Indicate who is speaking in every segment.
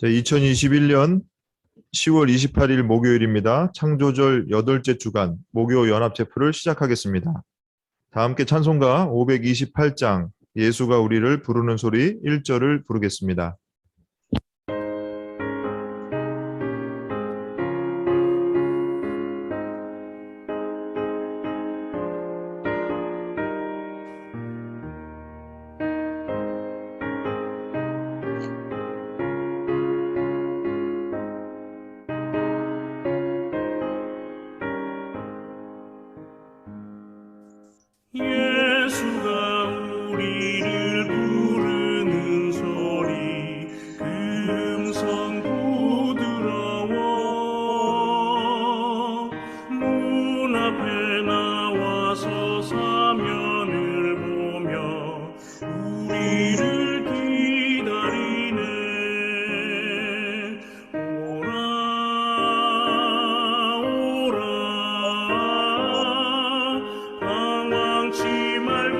Speaker 1: 2021년 10월 28일 목요일입니다. 창조절 8째 주간 목요 연합체프를 시작하겠습니다. 다 함께 찬송가 528장 예수가 우리를 부르는 소리 1절을 부르겠습니다.
Speaker 2: 예수가 우리를 부르는 소리 금성 부드러워 문 앞에 나와서 사면을 보며 우리를 기다리네. 오라 오라 방황치 말고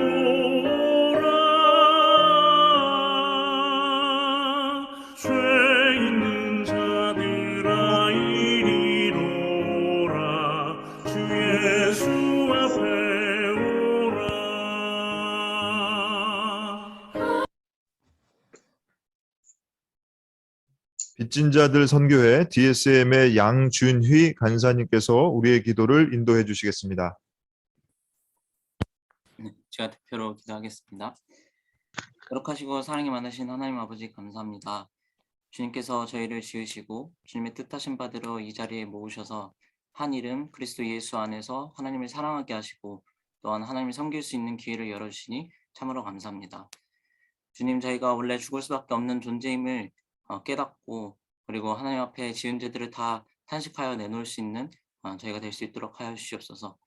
Speaker 2: 오라. 죄 있는 자들아 이리로 오라. 주 예수 앞에 오라.
Speaker 1: 빚진 자들 선교회 DSM의 양준휘 간사님께서 우리의 기도를 인도해 주시겠습니다.
Speaker 3: 네, 제가 대표로 기도하겠습니다. 거룩하시고 사랑이 많으신 하나님 아버지 감사합니다. 주님께서 저희를 지으시고 주님의 뜻하신 바대로 이 자리에 모으셔서 한 이름 그리스도 예수 안에서 하나님을 사랑하게 하시고 또한 하나님을 섬길 수 있는 기회를 열어주시니 참으로 감사합니다. 주님, 저희가 원래 죽을 수밖에 없는 존재임을 깨닫고 그리고 하나님 앞에 지은 죄들을 다 탄식하여 내놓을 수 있는 저희가 될 수 있도록 하여 주시옵소서.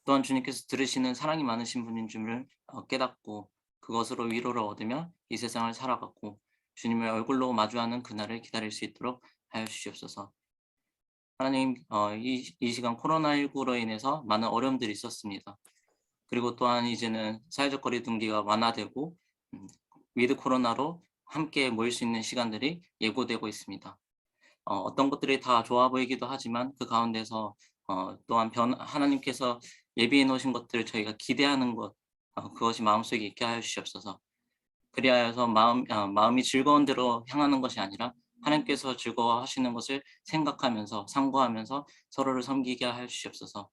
Speaker 3: 또한 주님께서 들으시는 사랑이 많으신 분인 줄을 깨닫고 그것으로 위로를 얻으며 이 세상을 살아가고 주님을 얼굴로 마주하는 그날을 기다릴 수 있도록 하여 주시옵소서. 하나님, 이 시간 코로나19로 인해서 많은 어려움들이 있었습니다. 그리고 또한 이제는 사회적 거리 두기가 완화되고 위드 코로나로 함께 모일 수 있는 시간들이 예고되고 있습니다. 어떤 것들이 다 좋아 보이기도 하지만 그 가운데서 또한 하나님께서 예비해 놓으신 것들을 저희가 기대하는 것, 그것이 마음속에 있게 하여 주시옵소서. 그리하여서 마음이 즐거운 대로 향하는 것이 아니라 하나님께서 즐거워하시는 것을 생각하면서 상고하면서 서로를 섬기게 하여 주시옵소서.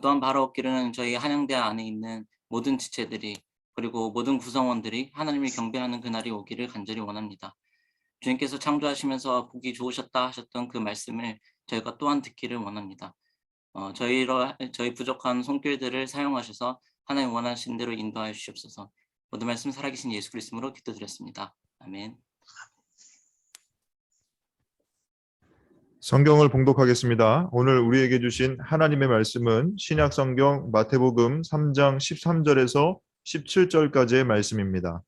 Speaker 3: 또한 바로 없기를 저희 한양대 안에 있는 모든 지체들이 그리고 모든 구성원들이 하나님을 경배하는 그날이 오기를 간절히 원합니다. 주님께서 창조하시면서 보기 좋으셨다 하셨던 그 말씀을 저희가 또한 듣기를 원합니다. 저희 부족한 손길들을 사용하셔서 하나님 원하신 대로 인도하여 주시옵소서. 모든 말씀 살아계신 예수 그리스도로 기도드렸습니다. 아멘.
Speaker 1: 성경을 봉독하겠습니다. 오늘 우리에게 주신 하나님의 말씀은 신약 성경 마태복음 3장 13절에서 17절까지의 말씀입니다.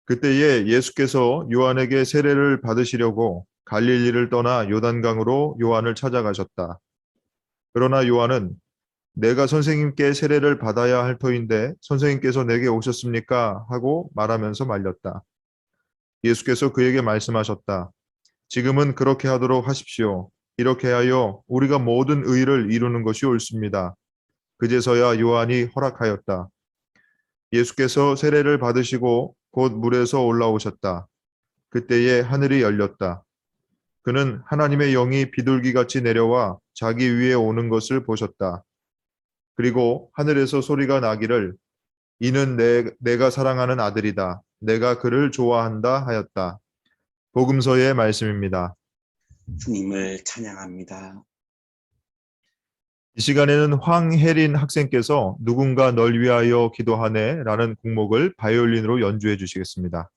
Speaker 1: 그때에 예수께서 요한에게 세례를 받으시려고 갈릴리를 떠나 요단강으로 요한을 찾아가셨다. 그러나 요한은 내가 선생님께 세례를 받아야 할 터인데 선생님께서 내게 오셨습니까? 하고 말하면서 말렸다. 예수께서 그에게 말씀하셨다. 지금은 그렇게 하도록 하십시오. 이렇게 하여 우리가 모든 의를 이루는 것이 옳습니다. 그제서야 요한이 허락하였다. 예수께서 세례를 받으시고 곧 물에서 올라오셨다. 그때에 하늘이 열렸다. 그는 하나님의 영이 비둘기같이 내려와 자기 위에 오는 것을 보셨다. 그리고 하늘에서 소리가 나기를 이는 내가 사랑하는 아들이다. 내가 그를 좋아한다 하였다. 복음서의 말씀입니다.
Speaker 4: 주님을 찬양합니다.
Speaker 1: 이 시간에는 황혜린 학생께서 누군가 널 위하여 기도하네 라는 곡목을 바이올린으로 연주해 주시겠습니다.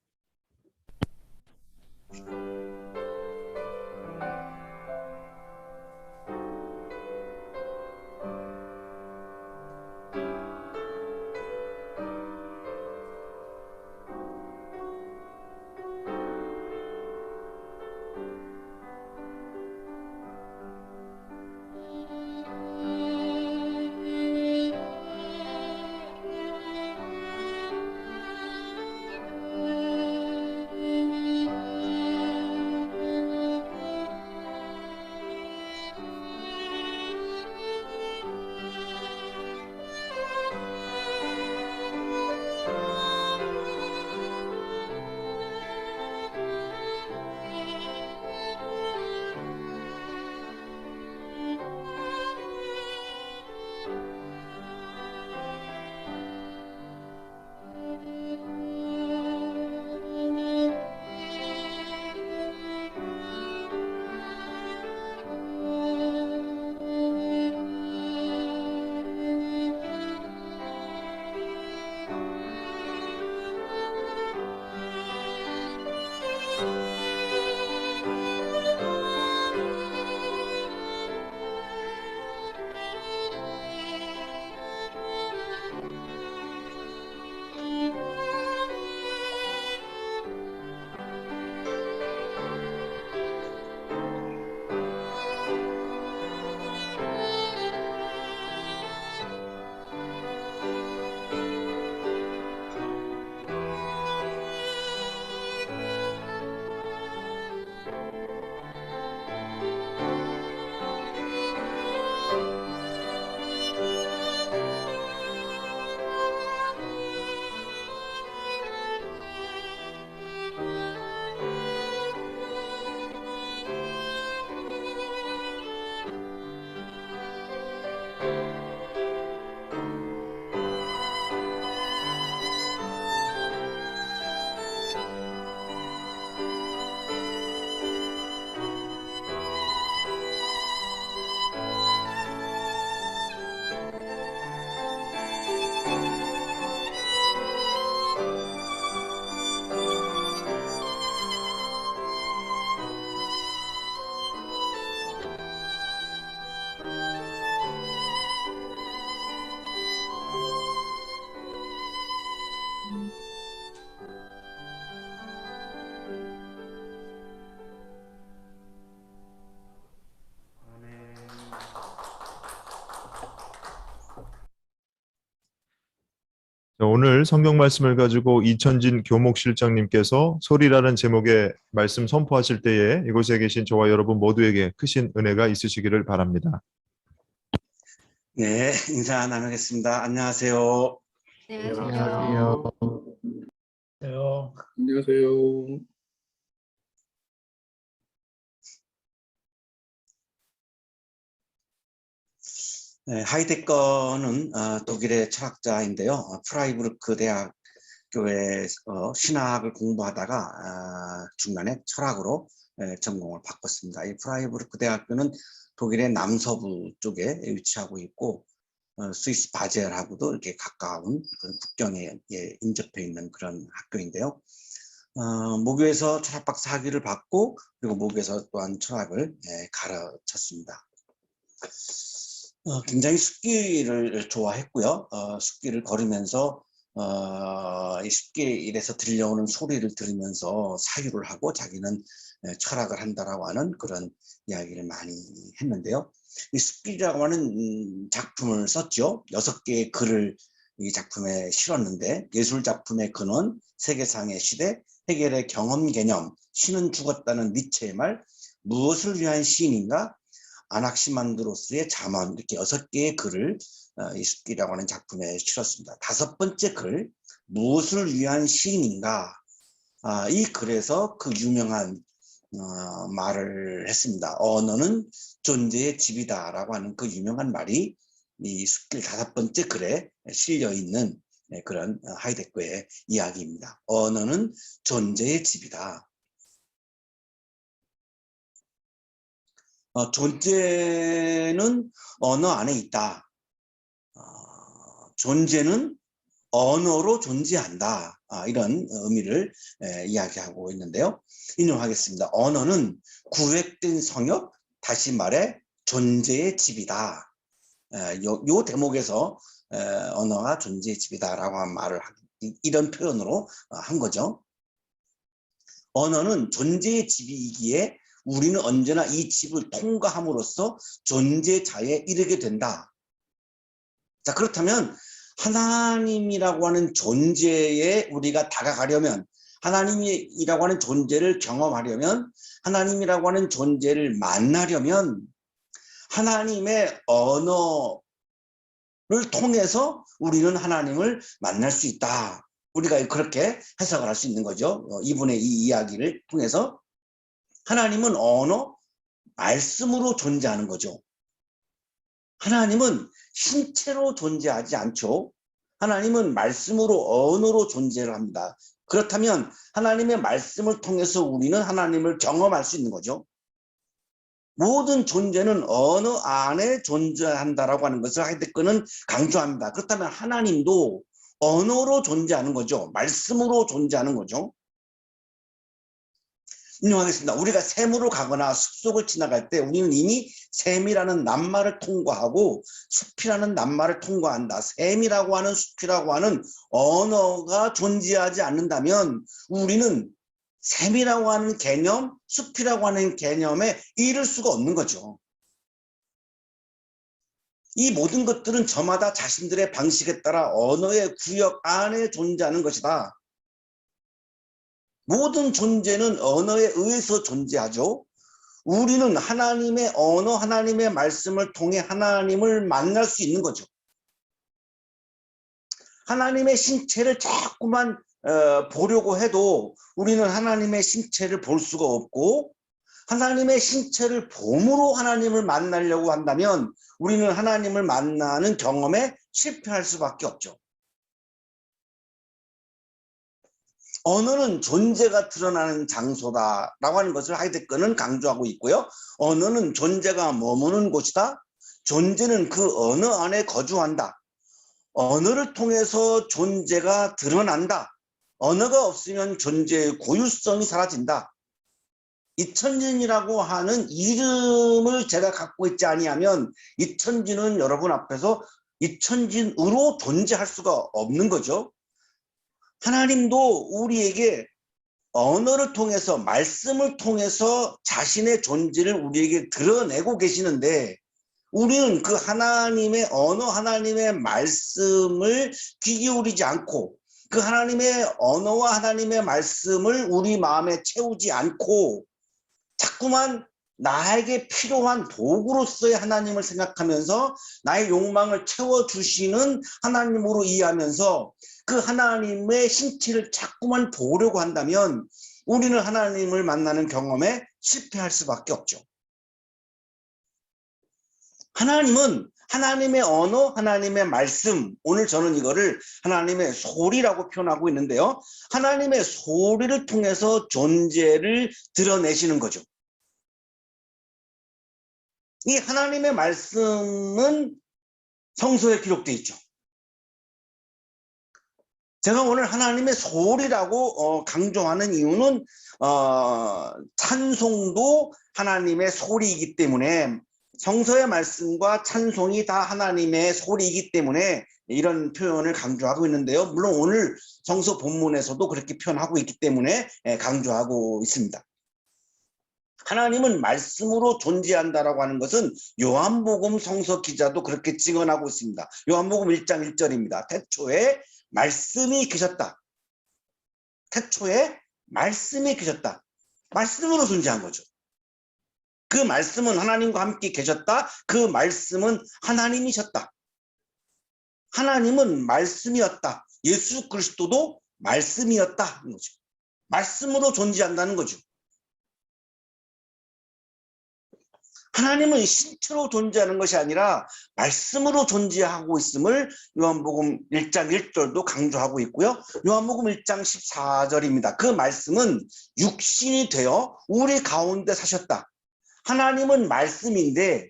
Speaker 1: 자, 오늘 성경 말씀을 가지고 이천진 교목실장님께서 소리라는 제목의 말씀 선포하실 때에 이곳에 계신 저와 여러분 모두에게 크신 은혜가 있으시기를 바랍니다.
Speaker 4: 네, 인사 나누겠습니다. 안녕하세요.
Speaker 5: 안녕하세요.
Speaker 2: 안녕하세요.
Speaker 4: 네, 하이데거는 독일의 철학자인데요. 프라이부르크 대학교에 신학을 공부하다가 중간에 철학으로 전공을 바꿨습니다. 이 프라이부르크 대학교는 독일의 남서부 쪽에 위치하고 있고 스위스 바젤하고도 이렇게 가까운 그런 국경에 인접해 있는 그런 학교인데요. 모교에서 철학박사 학위를 받고 그리고 모교에서 또한 철학을 가르쳤습니다. 굉장히 숲길을 좋아했고요. 숲길을 걸으면서 이 숲길에서 들려오는 소리를 들으면서 사유를 하고 자기는 철학을 한다라고 하는 그런 이야기를 많이 했는데요. 이 숲길이라고 하는 작품을 썼죠. 6개의 글을 이 작품에 실었는데 예술 작품의 근원, 세계상의 시대, 해겔의 경험 개념, 신은 죽었다는 니체의 말, 무엇을 위한 시인인가, 아낙시만드로스의 잠언, 이렇게 6개의 글을 이 숲길이라고 하는 작품에 실었습니다. 5번째 글, 무엇을 위한 시인인가, 이 글에서 그 유명한 말을 했습니다. 언어는 존재의 집이다 라고 하는 그 유명한 말이 이 숲길 5번째 글에 실려 있는 그런 하이데거의 이야기입니다. 언어는 존재의 집이다. 존재는 언어 안에 있다. 존재는 언어로 존재한다. 이런 의미를 이야기하고 있는데요. 인용하겠습니다. 언어는 구획된 성역, 다시 말해 존재의 집이다. 요 대목에서 언어가 존재의 집이다라고 한 말을 이런 표현으로 한 거죠. 언어는 존재의 집이기에 우리는 언제나 이 집을 통과함으로써 존재자에 이르게 된다. 자, 그렇다면 하나님이라고 하는 존재에 우리가 다가가려면, 하나님이라고 하는 존재를 경험하려면, 하나님이라고 하는 존재를 만나려면 하나님의 언어를 통해서 우리는 하나님을 만날 수 있다. 우리가 그렇게 해석을 할 수 있는 거죠. 이분의 이 이야기를 통해서 하나님은 언어, 말씀으로 존재하는 거죠. 하나님은 신체로 존재하지 않죠. 하나님은 말씀으로, 언어로 존재를 합니다. 그렇다면 하나님의 말씀을 통해서 우리는 하나님을 경험할 수 있는 거죠. 모든 존재는 언어 안에 존재한다라고 하는 것을 하이데거는 강조합니다. 그렇다면 하나님도 언어로 존재하는 거죠. 말씀으로 존재하는 거죠. 인용하겠습니다. 우리가 샘으로 가거나 숲속을 지나갈 때 우리는 이미 샘이라는 낱말을 통과하고 숲이라는 낱말을 통과한다. 샘이라고 하는 숲이라고 하는 언어가 존재하지 않는다면 우리는 샘이라고 하는 개념, 숲이라고 하는 개념에 이를 수가 없는 거죠. 이 모든 것들은 저마다 자신들의 방식에 따라 언어의 구역 안에 존재하는 것이다. 모든 존재는 언어에 의해서 존재하죠. 우리는 하나님의 언어, 하나님의 말씀을 통해 하나님을 만날 수 있는 거죠. 하나님의 신체를 자꾸만 보려고 해도 우리는 하나님의 신체를 볼 수가 없고, 하나님의 신체를 봄으로 하나님을 만나려고 한다면 우리는 하나님을 만나는 경험에 실패할 수밖에 없죠. 언어는 존재가 드러나는 장소다라고 하는 것을 하이데거는 강조하고 있고요. 언어는 존재가 머무는 곳이다. 존재는 그 언어 안에 거주한다. 언어를 통해서 존재가 드러난다. 언어가 없으면 존재의 고유성이 사라진다. 이천진이라고 하는 이름을 제가 갖고 있지 아니하면 이천진은 여러분 앞에서 이천진으로 존재할 수가 없는 거죠. 하나님도 우리에게 언어를 통해서, 말씀을 통해서 자신의 존재를 우리에게 드러내고 계시는데 우리는 그 하나님의 언어, 하나님의 말씀을 귀 기울이지 않고 그 하나님의 언어와 하나님의 말씀을 우리 마음에 채우지 않고 자꾸만 나에게 필요한 도구로서의 하나님을 생각하면서 나의 욕망을 채워주시는 하나님으로 이해하면서 그 하나님의 신체를 자꾸만 보려고 한다면 우리는 하나님을 만나는 경험에 실패할 수밖에 없죠. 하나님은 하나님의 언어, 하나님의 말씀, 오늘 저는 이거를 하나님의 소리라고 표현하고 있는데요. 하나님의 소리를 통해서 존재를 드러내시는 거죠. 이 하나님의 말씀은 성서에 기록되어 있죠. 제가 오늘 하나님의 소리라고 강조하는 이유는 찬송도 하나님의 소리이기 때문에 성서의 말씀과 찬송이 다 하나님의 소리이기 때문에 이런 표현을 강조하고 있는데요. 물론 오늘 성서 본문에서도 그렇게 표현하고 있기 때문에 강조하고 있습니다. 하나님은 말씀으로 존재한다라고 하는 것은 요한복음 성서 기자도 그렇게 증언하고 있습니다. 요한복음 1장 1절입니다. 태초에 말씀이 계셨다. 태초에 말씀이 계셨다. 말씀으로 존재한 거죠. 그 말씀은 하나님과 함께 계셨다. 그 말씀은 하나님이셨다. 하나님은 말씀이었다. 예수 그리스도도 말씀이었다는 거죠. 말씀으로 존재한다는 거죠. 하나님은 신체로 존재하는 것이 아니라 말씀으로 존재하고 있음을 요한복음 1장 1절도 강조하고 있고요. 요한복음 1장 14절입니다. 그 말씀은 육신이 되어 우리 가운데 사셨다. 하나님은 말씀인데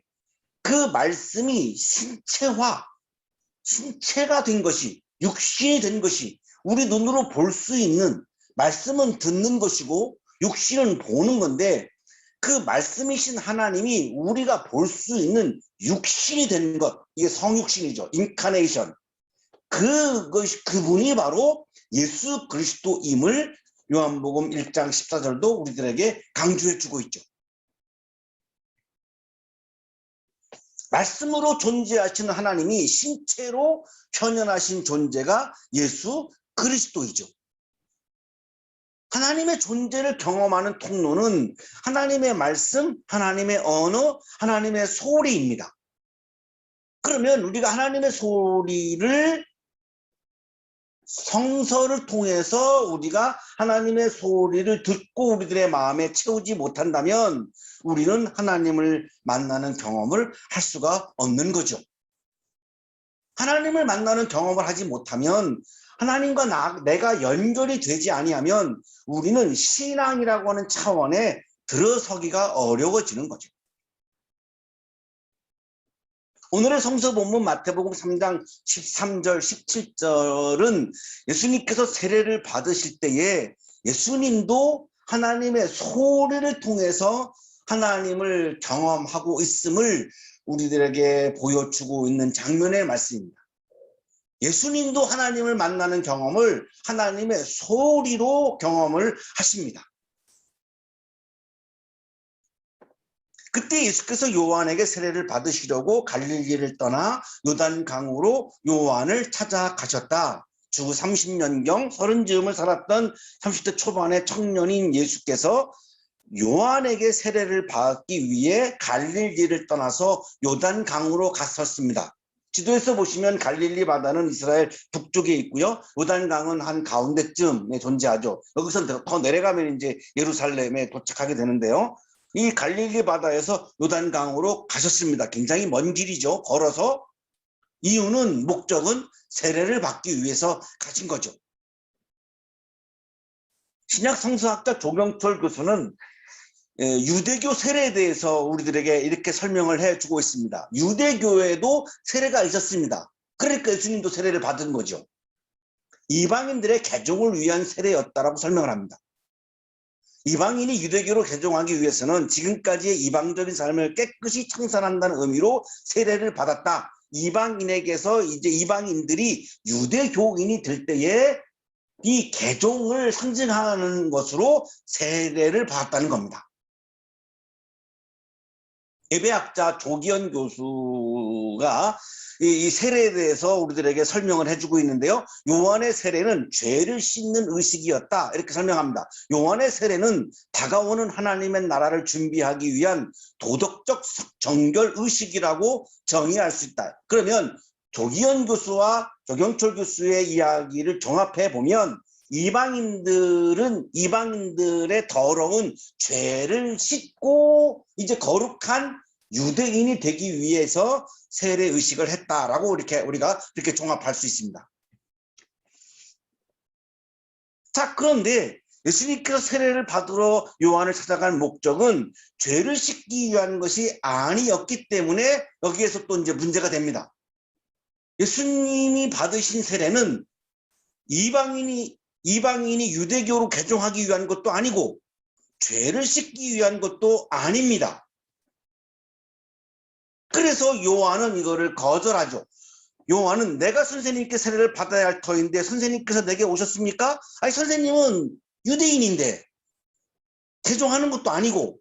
Speaker 4: 그 말씀이 신체가 된 것이, 육신이 된 것이 우리 눈으로 볼 수 있는, 말씀은 듣는 것이고 육신은 보는 건데 그 말씀이신 하나님이 우리가 볼 수 있는 육신이 된 것, 이게 성육신이죠. 인카네이션. 그분이 바로 예수 그리스도임을 요한복음 1장 14절도 우리들에게 강조해 주고 있죠. 말씀으로 존재하시는 하나님이 신체로 현현하신 존재가 예수 그리스도이죠. 하나님의 존재를 경험하는 통로는 하나님의 말씀, 하나님의 언어, 하나님의 소리입니다. 그러면 우리가 하나님의 소리를 성서를 통해서 우리가 하나님의 소리를 듣고 우리들의 마음에 채우지 못한다면 우리는 하나님을 만나는 경험을 할 수가 없는 거죠. 하나님을 만나는 경험을 하지 못하면 하나님과 내가 연결이 되지 아니하면 우리는 신앙이라고 하는 차원에 들어서기가 어려워지는 거죠. 오늘의 성서 본문 마태복음 3장 13절 17절은 예수님께서 세례를 받으실 때에 예수님도 하나님의 소리를 통해서 하나님을 경험하고 있음을 우리들에게 보여주고 있는 장면의 말씀입니다. 예수님도 하나님을 만나는 경험을 하나님의 소리로 경험을 하십니다. 그때 예수께서 요한에게 세례를 받으시려고 갈릴리를 떠나 요단강으로 요한을 찾아가셨다. 주 30년경 30즈음을 살았던 30대 초반의 청년인 예수께서 요한에게 세례를 받기 위해 갈릴리를 떠나서 요단강으로 갔었습니다. 지도에서 보시면 갈릴리 바다는 이스라엘 북쪽에 있고요. 요단강은 한 가운데쯤에 존재하죠. 여기서 더 내려가면 이제 예루살렘에 도착하게 되는데요. 이 갈릴리 바다에서 요단강으로 가셨습니다. 굉장히 먼 길이죠. 걸어서. 이유는, 목적은 세례를 받기 위해서 가신 거죠. 신약 성서학자 조경철 교수는 유대교 세례에 대해서 우리들에게 이렇게 설명을 해주고 있습니다. 유대교에도 세례가 있었습니다. 그러니까 예수님도 세례를 받은 거죠. 이방인들의 개종을 위한 세례였다라고 설명을 합니다. 이방인이 유대교로 개종하기 위해서는 지금까지의 이방적인 삶을 깨끗이 청산한다는 의미로 세례를 받았다. 이방인에게서 이제 이방인들이 유대교인이 될 때에 이 개종을 상징하는 것으로 세례를 받았다는 겁니다. 예배학자 조기현 교수가 이 세례에 대해서 우리들에게 설명을 해주고 있는데요. 요한의 세례는 죄를 씻는 의식이었다, 이렇게 설명합니다. 요한의 세례는 다가오는 하나님의 나라를 준비하기 위한 도덕적 정결 의식이라고 정의할 수 있다. 그러면 조기현 교수와 조경철 교수의 이야기를 종합해 보면 이방인들의 더러운 죄를 씻고 이제 거룩한 유대인이 되기 위해서 세례 의식을 했다라고 우리가 이렇게 종합할 수 있습니다. 자, 그런데 예수님께서 세례를 받으러 요한을 찾아간 목적은 죄를 씻기 위한 것이 아니었기 때문에 여기에서 또 이제 문제가 됩니다. 예수님이 받으신 세례는 이방인이 유대교로 개종하기 위한 것도 아니고 죄를 씻기 위한 것도 아닙니다. 그래서 요한은 이거를 거절하죠. 요한은 내가 선생님께 세례를 받아야 할 터인데 선생님께서 내게 오셨습니까? 아니, 선생님은 유대인인데 개종하는 것도 아니고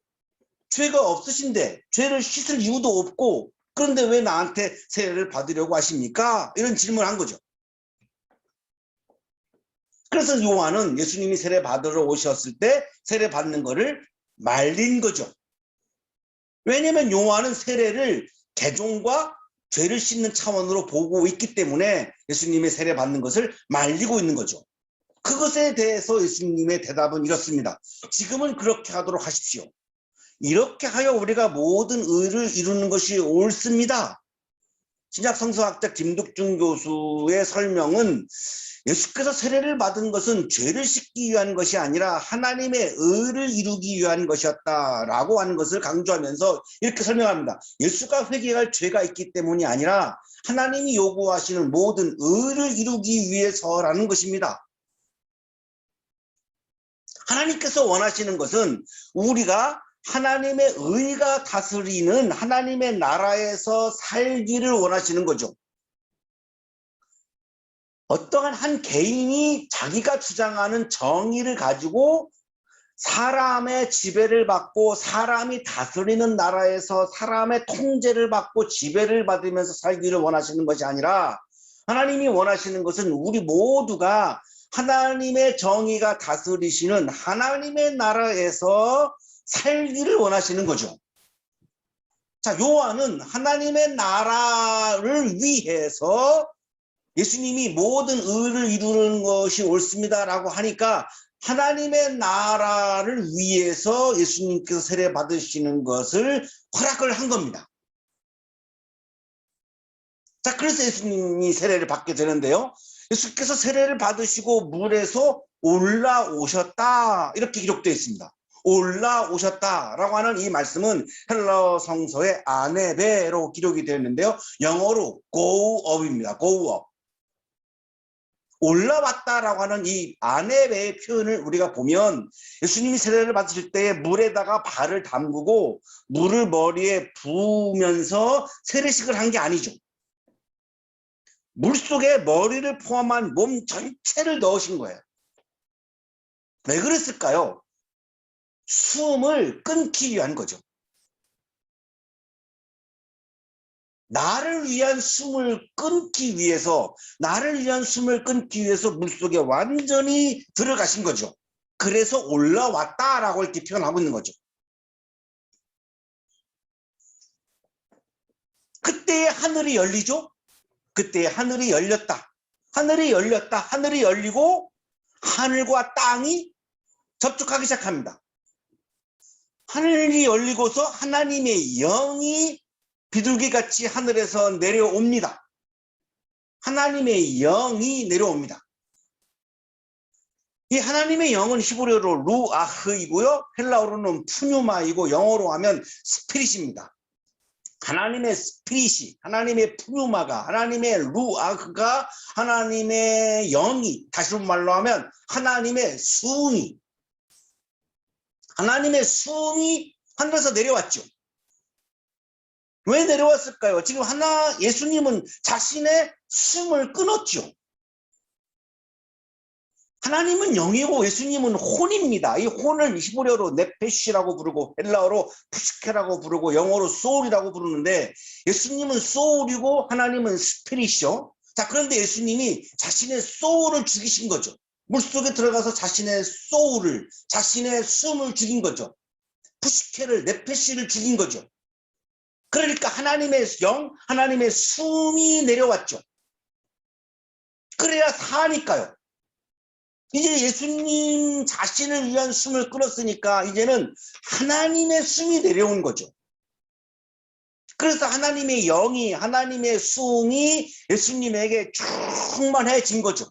Speaker 4: 죄가 없으신데 죄를 씻을 이유도 없고 그런데 왜 나한테 세례를 받으려고 하십니까? 이런 질문을 한 거죠. 그래서 요한은 예수님이 세례 받으러 오셨을 때 세례 받는 거를 말린 거죠. 왜냐하면 요한은 세례를 개종과 죄를 씻는 차원으로 보고 있기 때문에 예수님의 세례 받는 것을 말리고 있는 거죠. 그것에 대해서 예수님의 대답은 이렇습니다. 지금은 그렇게 하도록 하십시오. 이렇게 하여 우리가 모든 의를 이루는 것이 옳습니다. 신약성서학자 김득중 교수의 설명은 예수께서 세례를 받은 것은 죄를 씻기 위한 것이 아니라 하나님의 의를 이루기 위한 것이었다라고 하는 것을 강조하면서 이렇게 설명합니다. 예수가 회개할 죄가 있기 때문이 아니라 하나님이 요구하시는 모든 의를 이루기 위해서라는 것입니다. 하나님께서 원하시는 것은 우리가 하나님의 의가 다스리는 하나님의 나라에서 살기를 원하시는 거죠. 어떠한 한 개인이 자기가 주장하는 정의를 가지고 사람의 지배를 받고 사람이 다스리는 나라에서 사람의 통제를 받고 지배를 받으면서 살기를 원하시는 것이 아니라 하나님이 원하시는 것은 우리 모두가 하나님의 정의가 다스리시는 하나님의 나라에서 살기를 원하시는 거죠. 자, 요한은 하나님의 나라를 위해서 예수님이 모든 의를 이루는 것이 옳습니다라고 하니까 하나님의 나라를 위해서 예수님께서 세례 받으시는 것을 허락을 한 겁니다. 자, 그래서 예수님이 세례를 받게 되는데요. 예수께서 세례를 받으시고 물에서 올라오셨다, 이렇게 기록되어 있습니다. 올라오셨다라고 하는 이 말씀은 헬라어 성서의 아네베로 기록이 되어 있는데요. 영어로 go up입니다. go up. 올라왔다라고 하는 이 아네베의 표현을 우리가 보면 예수님이 세례를 받으실 때 물에다가 발을 담그고 물을 머리에 부으면서 세례식을 한 게 아니죠. 물속에 머리를 포함한 몸 전체를 넣으신 거예요. 왜 그랬을까요? 숨을 끊기 위한 거죠. 나를 위한 숨을 끊기 위해서 물속에 완전히 들어가신 거죠. 그래서 올라왔다라고 이렇게 표현하고 있는 거죠. 그때에 하늘이 열리죠. 그때에 하늘이 열렸다. 하늘이 열리고 하늘과 땅이 접촉하기 시작합니다. 하늘이 열리고서 하나님의 영이 비둘기같이 하늘에서 내려옵니다. 하나님의 영이 내려옵니다. 이 하나님의 영은 히브리어로 루아흐이고요. 헬라어로는 푸뉴마이고 영어로 하면 스피릿입니다. 하나님의 스피릿이, 하나님의 푸뉴마가, 하나님의 루아흐가, 하나님의 영이, 다시 말로 하면 하나님의 숨이 하늘에서 내려왔죠. 왜 내려왔을까요? 지금 예수님은 자신의 숨을 끊었죠. 하나님은 영이고 예수님은 혼입니다. 이 혼을 히브리어로 네페시라고 부르고 헬라어로 푸시케라고 부르고 영어로 소울이라고 부르는데 예수님은 소울이고 하나님은 스피릿이요. 자, 그런데 예수님이 자신의 소울을 죽이신 거죠. 물속에 들어가서 자신의 소울을, 자신의 숨을 죽인 거죠. 푸시케를, 네페시를 죽인 거죠. 그러니까 하나님의 영, 하나님의 숨이 내려왔죠. 그래야 사니까요. 이제 예수님 자신을 위한 숨을 끌었으니까 이제는 하나님의 숨이 내려온 거죠. 그래서 하나님의 영이, 하나님의 숨이 예수님에게 충만해진 거죠.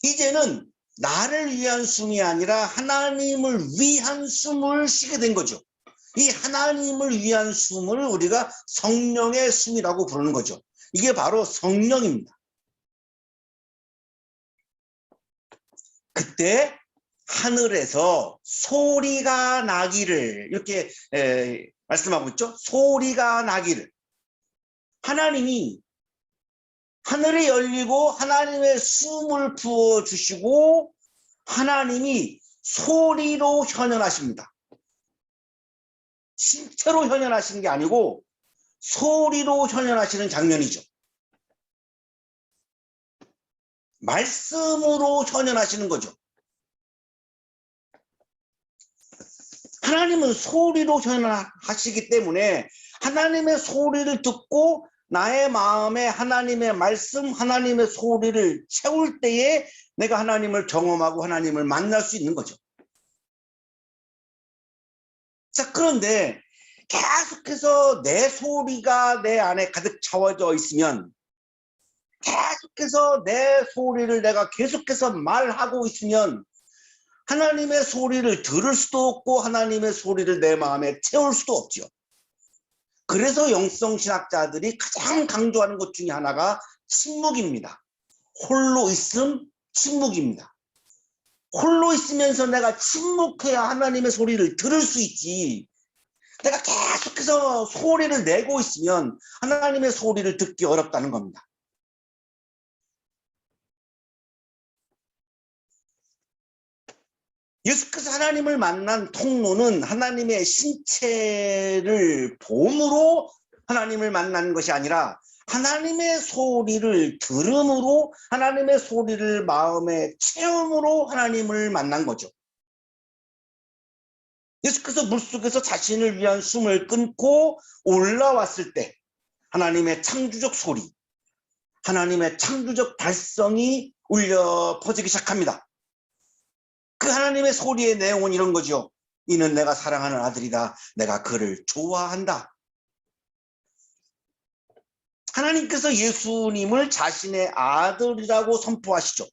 Speaker 4: 이제는 나를 위한 숨이 아니라 하나님을 위한 숨을 쉬게 된 거죠. 이 하나님을 위한 숨을 우리가 성령의 숨이라고 부르는 거죠. 이게 바로 성령입니다. 그때 하늘에서 소리가 나기를 이렇게 말씀하고 있죠. 소리가 나기를. 하나님이 하늘이 열리고 하나님의 숨을 부어주시고 하나님이 소리로 현현하십니다. 신체로 현현하시는 게 아니고 소리로 현현하시는 장면이죠. 말씀으로 현현하시는 거죠. 하나님은 소리로 현현하시기 때문에 하나님의 소리를 듣고 나의 마음에 하나님의 말씀, 하나님의 소리를 채울 때에 내가 하나님을 경험하고 하나님을 만날 수 있는 거죠. 자, 그런데 계속해서 내 소리가 내 안에 가득 차워져 있으면, 계속해서 내 소리를 내가 계속해서 말하고 있으면 하나님의 소리를 들을 수도 없고 하나님의 소리를 내 마음에 채울 수도 없죠. 그래서 영성신학자들이 가장 강조하는 것 중에 하나가 침묵입니다. 홀로 있음, 침묵입니다. 홀로 있으면서 내가 침묵해야 하나님의 소리를 들을 수 있지. 내가 계속해서 소리를 내고 있으면 하나님의 소리를 듣기 어렵다는 겁니다. 예수께서 하나님을 만난 통로는 하나님의 신체를 봄으로 하나님을 만난 것이 아니라 하나님의 소리를 들음으로, 하나님의 소리를 마음의 체험으로 하나님을 만난 거죠. 예수께서 물속에서 자신을 위한 숨을 끊고 올라왔을 때 하나님의 창조적 소리, 하나님의 창조적 발성이 울려 퍼지기 시작합니다. 그 하나님의 소리의 내용은 이런 거죠. 이는 내가 사랑하는 아들이다. 내가 그를 좋아한다. 하나님께서 예수님을 자신의 아들이라고 선포하시죠.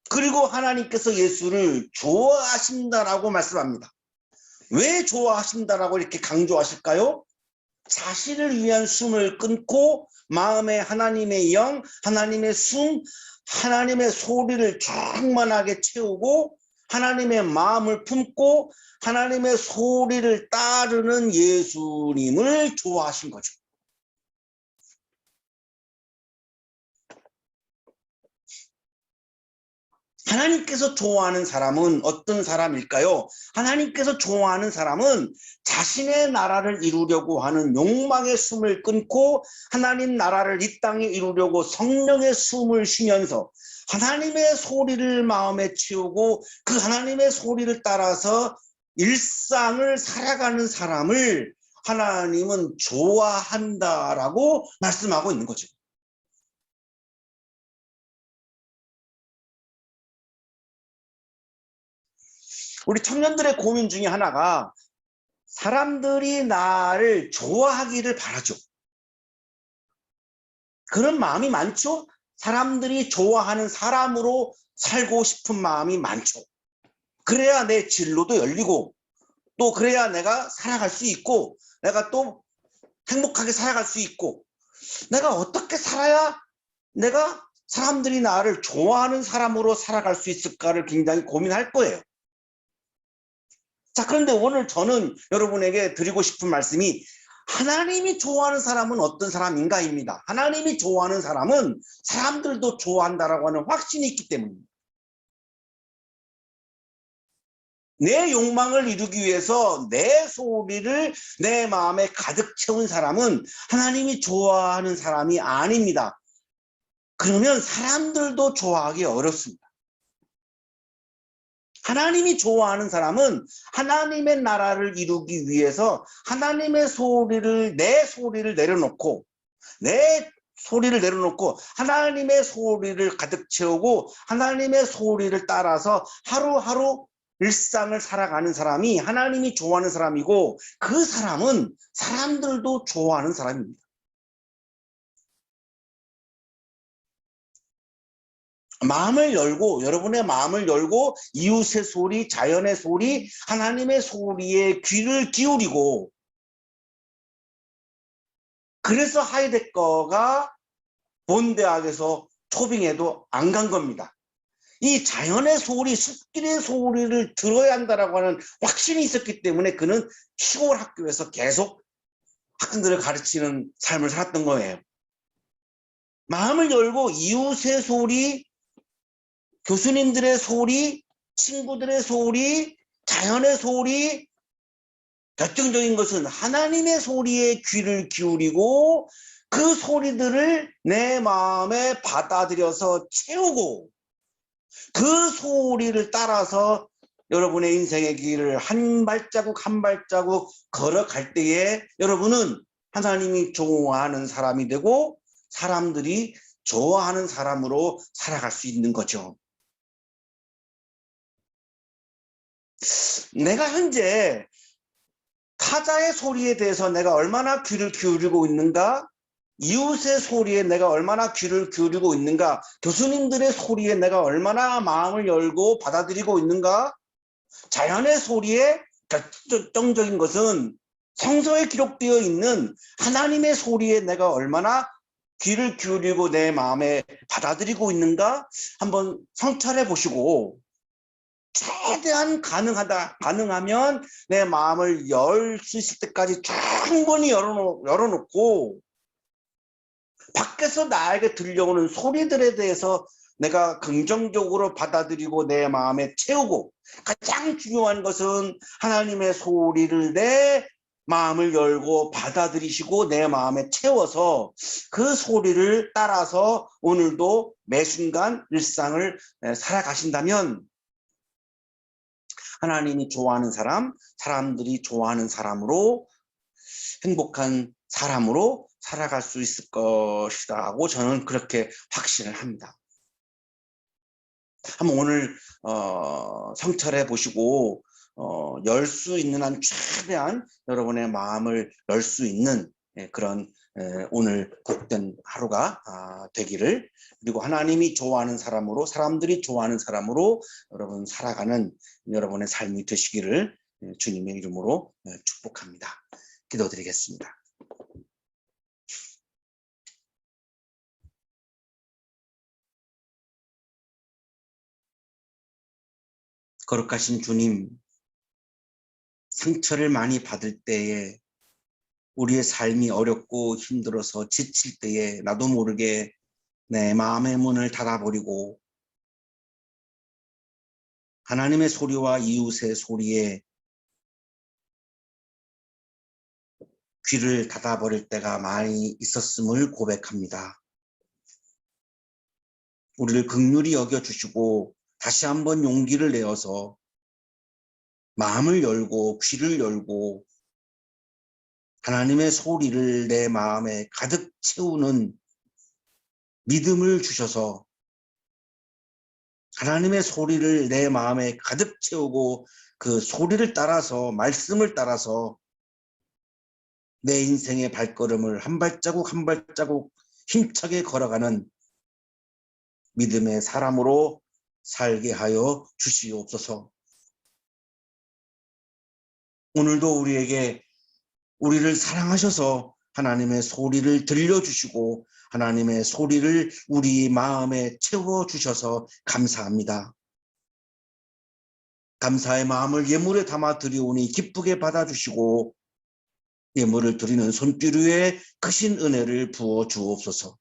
Speaker 4: 그리고 하나님께서 예수를 좋아하신다라고 말씀합니다. 왜 좋아하신다라고 이렇게 강조하실까요? 자신을 위한 숨을 끊고 마음에 하나님의 영, 하나님의 숨, 하나님의 소리를 충만하게 채우고 하나님의 마음을 품고 하나님의 소리를 따르는 예수님을 좋아하신 거죠. 하나님께서 좋아하는 사람은 어떤 사람일까요? 하나님께서 좋아하는 사람은 자신의 나라를 이루려고 하는 욕망의 숨을 끊고 하나님 나라를 이 땅에 이루려고 성령의 숨을 쉬면서 하나님의 소리를 마음에 채우고 그 하나님의 소리를 따라서 일상을 살아가는 사람을 하나님은 좋아한다라고 말씀하고 있는 거죠. 우리 청년들의 고민 중에 하나가 사람들이 나를 좋아하기를 바라죠. 그런 마음이 많죠. 사람들이 좋아하는 사람으로 살고 싶은 마음이 많죠. 그래야 내 진로도 열리고 또 그래야 내가 살아갈 수 있고 내가 또 행복하게 살아갈 수 있고 내가 어떻게 살아야 내가 사람들이 나를 좋아하는 사람으로 살아갈 수 있을까를 굉장히 고민할 거예요. 자, 그런데 오늘 저는 여러분에게 드리고 싶은 말씀이 하나님이 좋아하는 사람은 어떤 사람인가입니다. 하나님이 좋아하는 사람은 사람들도 좋아한다라고 하는 확신이 있기 때문입니다. 내 욕망을 이루기 위해서 내 소리를 내 마음에 가득 채운 사람은 하나님이 좋아하는 사람이 아닙니다. 그러면 사람들도 좋아하기 어렵습니다. 하나님이 좋아하는 사람은 하나님의 나라를 이루기 위해서 하나님의 소리를, 내 소리를 내려놓고 하나님의 소리를 가득 채우고 하나님의 소리를 따라서 하루하루 일상을 살아가는 사람이 하나님이 좋아하는 사람이고, 그 사람은 사람들도 좋아하는 사람입니다. 여러분의 마음을 열고 이웃의 소리, 자연의 소리, 하나님의 소리에 귀를 기울이고, 그래서 하이데거가 본대학에서 초빙에도 안 간 겁니다. 이 자연의 소리, 숲길의 소리를 들어야 한다라고 하는 확신이 있었기 때문에 그는 시골 학교에서 계속 학생들을 가르치는 삶을 살았던 거예요. 마음을 열고 이웃의 소리, 교수님들의 소리, 친구들의 소리, 자연의 소리, 결정적인 것은 하나님의 소리에 귀를 기울이고 그 소리들을 내 마음에 받아들여서 채우고, 그 소리를 따라서 여러분의 인생의 길을 한 발자국 한 발자국 걸어갈 때에 여러분은 하나님이 좋아하는 사람이 되고 사람들이 좋아하는 사람으로 살아갈 수 있는 거죠. 내가 현재 타자의 소리에 대해서 내가 얼마나 귀를 기울이고 있는가, 이웃의 소리에 내가 얼마나 귀를 기울이고 있는가, 교수님들의 소리에 내가 얼마나 마음을 열고 받아들이고 있는가, 자연의 소리에 결정적인 것은 성서에 기록되어 있는 하나님의 소리에 내가 얼마나 귀를 기울이고 내 마음에 받아들이고 있는가 한번 성찰해 보시고, 최대한 가능하면 내 마음을 열 수 있을 때까지 충분히 열어놓고 밖에서 나에게 들려오는 소리들에 대해서 내가 긍정적으로 받아들이고 내 마음에 채우고, 가장 중요한 것은 하나님의 소리를 내 마음을 열고 받아들이시고 내 마음에 채워서 그 소리를 따라서 오늘도 매 순간 일상을 살아가신다면 하나님이 좋아하는 사람, 사람들이 좋아하는 사람으로, 행복한 사람으로 살아갈 수 있을 것이다 하고 저는 그렇게 확신을 합니다. 한번 오늘 성찰해 보시고 열 수 있는 한 최대한 여러분의 마음을 열 수 있는 그런 오늘 복된 하루가 되기를, 그리고 하나님이 좋아하는 사람으로, 사람들이 좋아하는 사람으로 여러분 살아가는 여러분의 삶이 되시기를 주님의 이름으로 축복합니다. 기도드리겠습니다. 거룩하신 주님, 상처를 많이 받을 때에, 우리의 삶이 어렵고 힘들어서 지칠 때에 나도 모르게 내 마음의 문을 닫아버리고 하나님의 소리와 이웃의 소리에 귀를 닫아버릴 때가 많이 있었음을 고백합니다. 우리를 긍휼히 여겨주시고 다시 한번 용기를 내어서 마음을 열고 귀를 열고 하나님의 소리를 내 마음에 가득 채우는 믿음을 주셔서 하나님의 소리를 내 마음에 가득 채우고 그 소리를 따라서, 말씀을 따라서 내 인생의 발걸음을 한 발자국 한 발자국 힘차게 걸어가는 믿음의 사람으로 살게 하여 주시옵소서. 오늘도 우리를 사랑하셔서 하나님의 소리를 들려주시고 하나님의 소리를 우리 마음에 채워주셔서 감사합니다. 감사의 마음을 예물에 담아 드리오니 기쁘게 받아주시고 예물을 드리는 손길 위에 크신 은혜를 부어 주옵소서.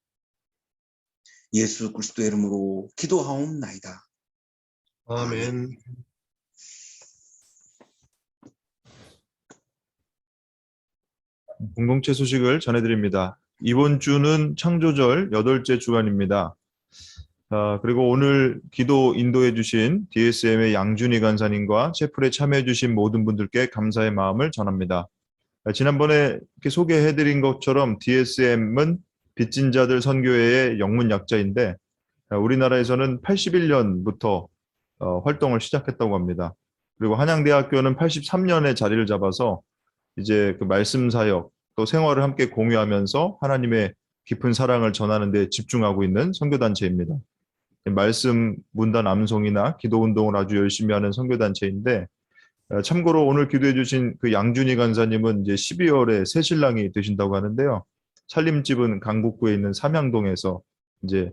Speaker 4: 예수 그리스도의 이름으로 기도하옵나이다.
Speaker 6: 아멘.
Speaker 1: 공동체 소식을 전해드립니다. 이번 주는 창조절 8째 주간입니다. 그리고 오늘 기도 인도해 주신 DSM의 양준희 간사님과 채플에 참여해 주신 모든 분들께 감사의 마음을 전합니다. 지난번에 이렇게 소개해 드린 것처럼 DSM은 빚진 자들 선교회의 영문 약자인데 우리나라에서는 81년부터 활동을 시작했다고 합니다. 그리고 한양대학교는 83년에 자리를 잡아서 이제 그 말씀 사역 또 생활을 함께 공유하면서 하나님의 깊은 사랑을 전하는 데 집중하고 있는 선교단체입니다. 말씀 문단 암송이나 기도 운동을 아주 열심히 하는 선교단체인데 참고로 오늘 기도해 주신 그 양준희 간사님은 이제 12월에 새 신랑이 되신다고 하는데요. 살림집은 강북구에 있는 삼양동에서 이제